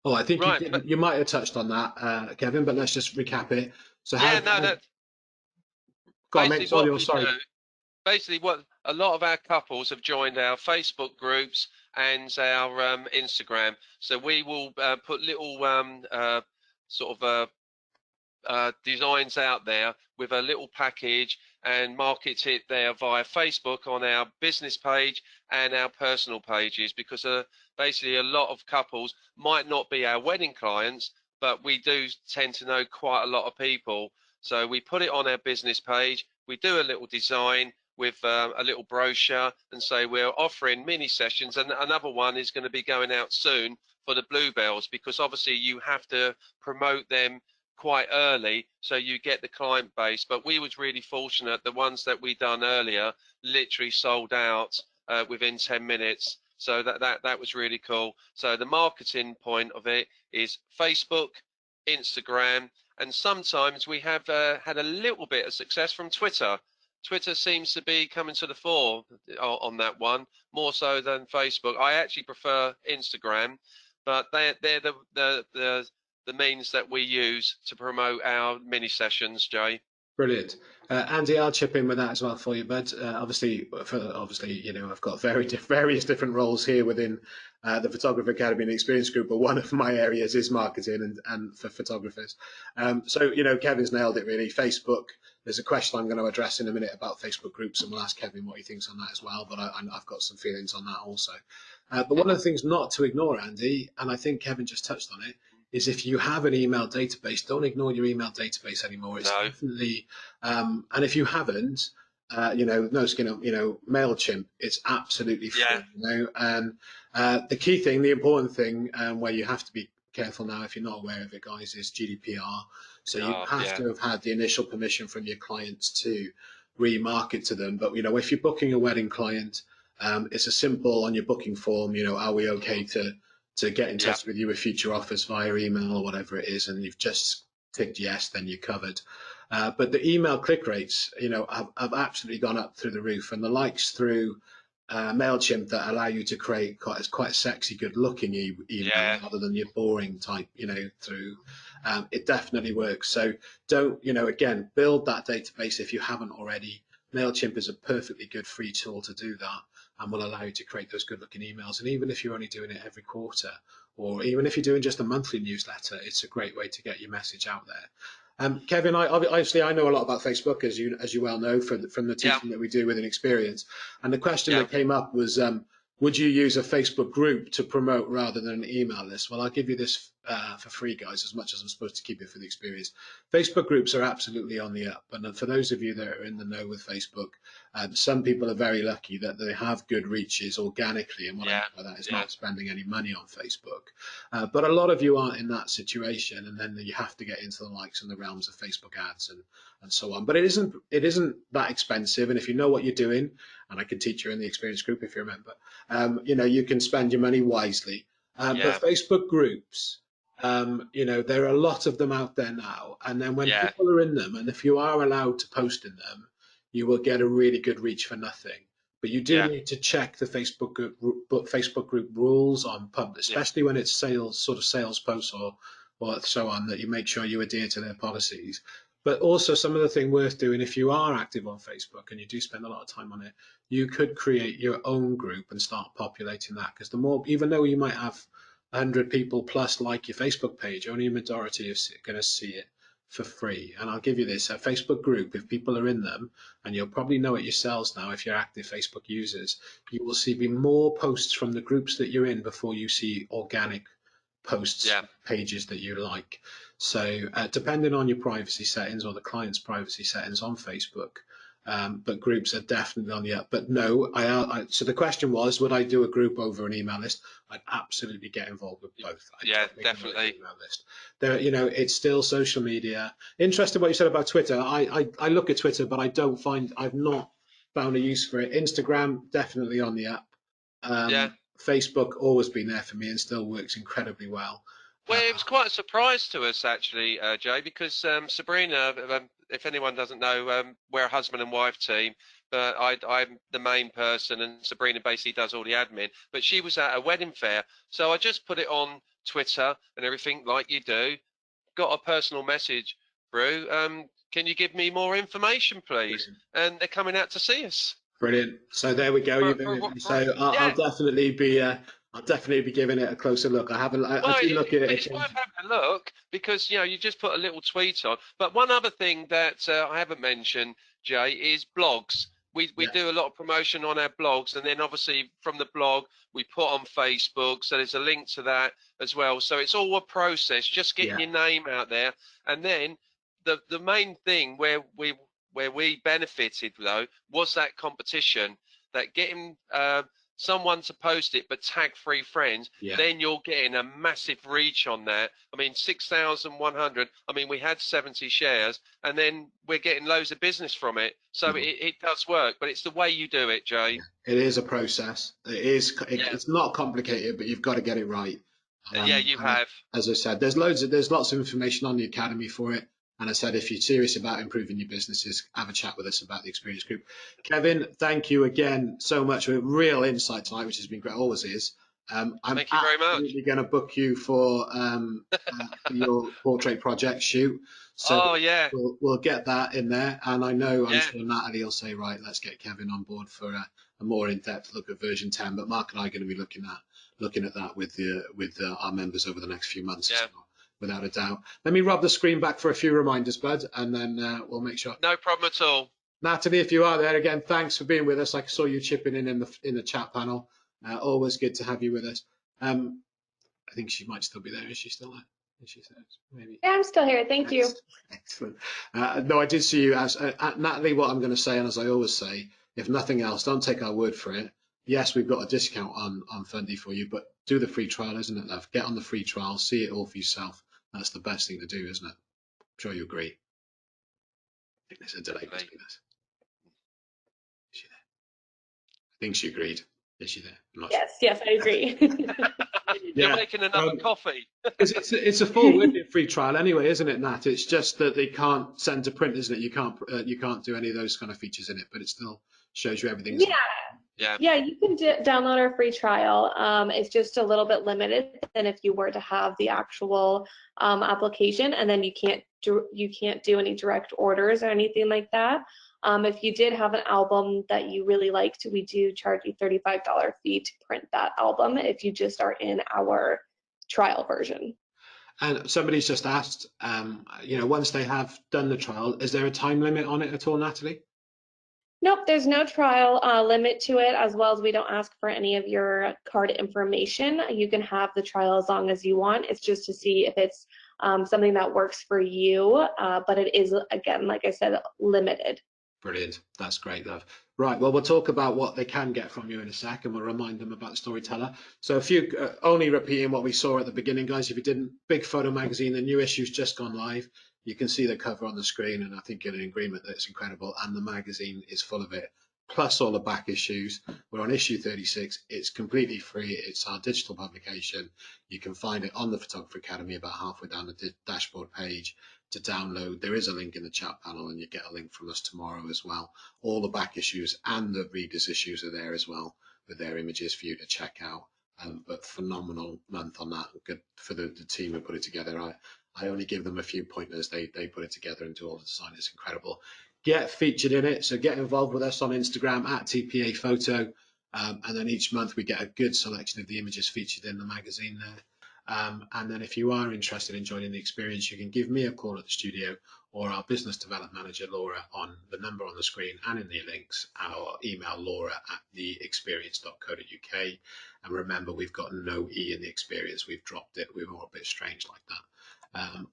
Oh, I think Right. you might have touched on that, Kevin, but let's just recap it. So Yeah, no, no. go on, mate. Basically It's all what yours. we Sorry. do basically what a lot of our couples have joined our Facebook groups and our Instagram. So we will put little sort of designs out there with a little package and market it there via Facebook on our business page and our personal pages, because basically a lot of couples might not be our wedding clients, but we do tend to know quite a lot of people. So we put it on our business page, we do a little design with a little brochure and say we're offering mini sessions, and another one is going to be going out soon for the bluebells, because obviously you have to promote them quite early so you get the client base. But we was really fortunate, the ones that we done earlier literally sold out within 10 minutes. So that was really cool. So the marketing point of it is Facebook, Instagram, and sometimes we have had a little bit of success from Twitter. Twitter seems to be coming to the fore on that one, more so than Facebook. I actually prefer Instagram, but they're the means that we use to promote our mini sessions, Jay. Brilliant. Andy, I'll chip in with that as well for you, bud. Obviously, I've got various different roles here within the Photographer Academy and Experience Group, but one of my areas is marketing and for photographers. So, Kevin's nailed it really. Facebook, there's a question I'm going to address in a minute about Facebook groups, and we'll ask Kevin what he thinks on that as well, but I've got some feelings on that also. But one of the things not to ignore, Andy, and I think Kevin just touched on it, is if you have an email database, don't ignore your email database anymore. It's No. definitely, and if you haven't, no skin up, MailChimp, it's absolutely Yeah. free, and the key thing, the important thing, where you have to be careful now, if you're not aware of it, guys, is GDPR. So you Oh, have yeah. to have had the initial permission from your clients to remarket to them. But, if you're booking a wedding client, it's a simple on your booking form, are we okay to get in Yeah. touch with you with future offers via email or whatever it is, and you've just ticked yes, then you're covered. But the email click rates, have absolutely gone up through the roof, and the likes through MailChimp that allow you to create quite a sexy, good-looking email Yeah. rather than your boring type, through. It definitely works. So don't, again, build that database if you haven't already. MailChimp is a perfectly good free tool to do that, and will allow you to create those good looking emails. And even if you're only doing it every quarter, or even if you're doing just a monthly newsletter, it's a great way to get your message out there. Kevin, obviously I know a lot about Facebook, as you well know from the Yeah. teaching that we do within Experience. And the question Yeah. that came up was, would you use a Facebook group to promote rather than an email list? Well, I'll give you this for free, guys, as much as I'm supposed to keep it for the Experience. Facebook groups are absolutely on the up. And for those of you that are in the know with Facebook, some people are very lucky that they have good reaches organically. And what I mean Yeah. by that is Yeah. not spending any money on Facebook. But a lot of you aren't in that situation. And then you have to get into the likes and the realms of Facebook ads and so on. But it isn't that expensive. And if you know what you're doing, and I can teach you in the Experience group if you're a member, you can spend your money wisely. Yeah. But Facebook groups, there are a lot of them out there now. And then when Yeah. people are in them, and if you are allowed to post in them, you will get a really good reach for nothing. But you do Yeah. need to check the Facebook group rules on public, Yeah. especially when it's sales posts or or so on, that you make sure you adhere to their policies. But also some of the thing worth doing, if you are active on Facebook and you do spend a lot of time on it, you could create your own group and start populating that. Because the more, even though you might have 100 people plus like your Facebook page, only a majority are going to see it for free. And I'll give you this, a Facebook group, if people are in them, and you'll probably know it yourselves now if you're active Facebook users, you will see more posts from the groups that you're in before you see organic posts, Yeah. pages that you like. So depending on your privacy settings or the client's privacy settings on Facebook, but groups are definitely on the up. But no, so the question was, would I do a group over an email list? I'd absolutely get involved with both. Yeah, definitely. Email list. There, it's still social media. Interesting what you said about Twitter. I look at Twitter, but I've not found a use for it. Instagram, definitely on the app. Yeah. Facebook, always been there for me and still works incredibly well. Well, it was quite a surprise to us, actually, Jay, because Sabrina, if anyone doesn't know, we're a husband and wife team, but I'm the main person, and Sabrina basically does all the admin. But she was at a wedding fair, so I just put it on Twitter and everything like you do. Got a personal message through. Can you give me more information, please? Brilliant. And they're coming out to see us. Brilliant. So there we go. I'll definitely be. I'll definitely be giving it a closer look. I haven't. I do look at it. It's worth having a look because you just put a little tweet on. But one other thing that I haven't mentioned, Jay, is blogs. We do a lot of promotion on our blogs, and then obviously from the blog we put on Facebook. So there's a link to that as well. So it's all a process. Just getting your name out there, and then the main thing where we benefited though was that competition, that getting someone to post it but tag 3 friends, then you're getting a massive reach on that. I mean, 6,100, I mean, we had 70 shares, and then we're getting loads of business from it. So it does work, but it's the way you do it, Jay. It is a process. It's not complicated, but you've got to get it right. Yeah, you have. As I said, there's lots of information on the academy for it. And I said, if you're serious about improving your businesses, have a chat with us about the Experience Group. Kevin, thank you again so much for real insight tonight, which has been great, always is. I'm thank you very much. Absolutely going to book you for your portrait project shoot. So we'll get that in there. And I know, I'm sure Natalie will say, right, let's get Kevin on board for a more in-depth look at version 10. But Mark and I are going to be looking at that with our members over the next few months. Yeah. Without a doubt. Let me rub the screen back for a few reminders, Bud, and then we'll make sure. No problem at all. Natalie, if you are there again, thanks for being with us. I saw you chipping in the chat panel. Always good to have you with us. I think she might still be there. Is she still there? Is she there? Maybe. Yeah, I'm still here. Thank you. Excellent. No, I did see you as Natalie. What I'm going to say, and as I always say, if nothing else, don't take our word for it. Yes, we've got a discount on Fundy for you, but do the free trial, isn't it, love? Get on the free trial, see it all for yourself. That's the best thing to do, isn't it? I'm sure you agree. I think there's a delay between us. Is she there? I think she agreed. Is she there? I'm not sure. Yes, I agree. You're making another coffee. It's a full working free trial anyway, isn't it, Nat? It's just that they can't send to print, isn't it? You can't do any of those kind of features in it, but it still shows you everything. Yeah, you can download our free trial. It's just a little bit limited than if you were to have the actual application, and then you can't do any direct orders or anything like that. If you did have an album that you really liked, we do charge you $35 fee to print that album if you just are in our trial version. And somebody's just asked, once they have done the trial, is there a time limit on it at all, Natalie? Nope, there's no trial limit to it, as well as we don't ask for any of your card information. You can have the trial as long as you want. It's just to see if it's something that works for you, but it is, again, like I said, limited. Brilliant. That's great, love. Right, well, we'll talk about what they can get from you in a sec, and we'll remind them about the Storyteller. So a few, only repeating what we saw at the beginning, guys. If you didn't, Big Photo Magazine, the new issue's just gone live. You can see the cover on the screen, and I think you're in agreement that it's incredible, and the magazine is full of it, plus all the back issues. We're on issue 36. It's completely free. It's our digital publication. You can find it on the Photography Academy about halfway down the dashboard page to download. There is a link in the chat panel, and you get a link from us tomorrow as well. All the back issues and the readers' issues are there as well, with their images for you to check out. but phenomenal month on that. Good for the team who put it together. I only give them a few pointers. They put it together and do all the design. It's incredible. Get featured in it. So get involved with us on Instagram at TPA Photo. And then each month we get a good selection of the images featured in the magazine there. And then if you are interested in joining the experience, you can give me a call at the studio or our business development manager, Laura, on the number on the screen and in the links, or email laura@theexperience.co.uk. And remember, we've got no E in the experience. We've dropped it. We were all a bit strange like that.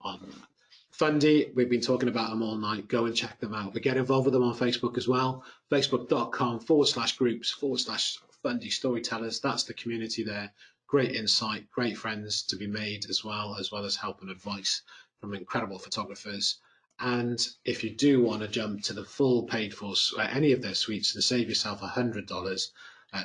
On Fundy, we've been talking about them all night. Go and check them out. But get involved with them on Facebook as well. Facebook.com/groups/Fundy Storytellers. That's the community there. Great insight, great friends to be made as well as help and advice from incredible photographers. And if you do want to jump to the full paid for any of their suites and save yourself $100,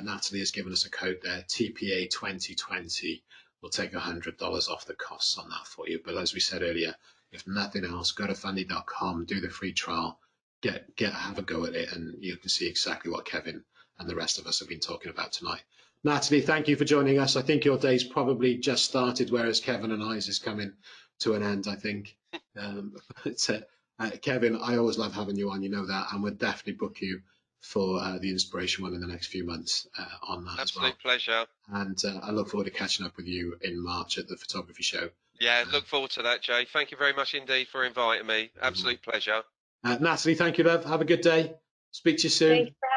Natalie has given us a code there, TPA 2020. We'll take $100 off the costs on that for you. But as we said earlier, if nothing else, go to fundy.com, do the free trial, have a go at it, and you can see exactly what Kevin and the rest of us have been talking about tonight. Natalie, thank you for joining us. I think your day's probably just started, whereas Kevin and I's is coming to an end, I think. Kevin, I always love having you on, you know that, and we'll definitely book you for the inspiration one in the next few months on that as well. Absolute pleasure. And I look forward to catching up with you in March at the photography show. Yeah, look forward to that, Jay. Thank you very much indeed for inviting me. Absolute pleasure. Natalie, thank you, love. Have a good day. Speak to you soon. Thanks for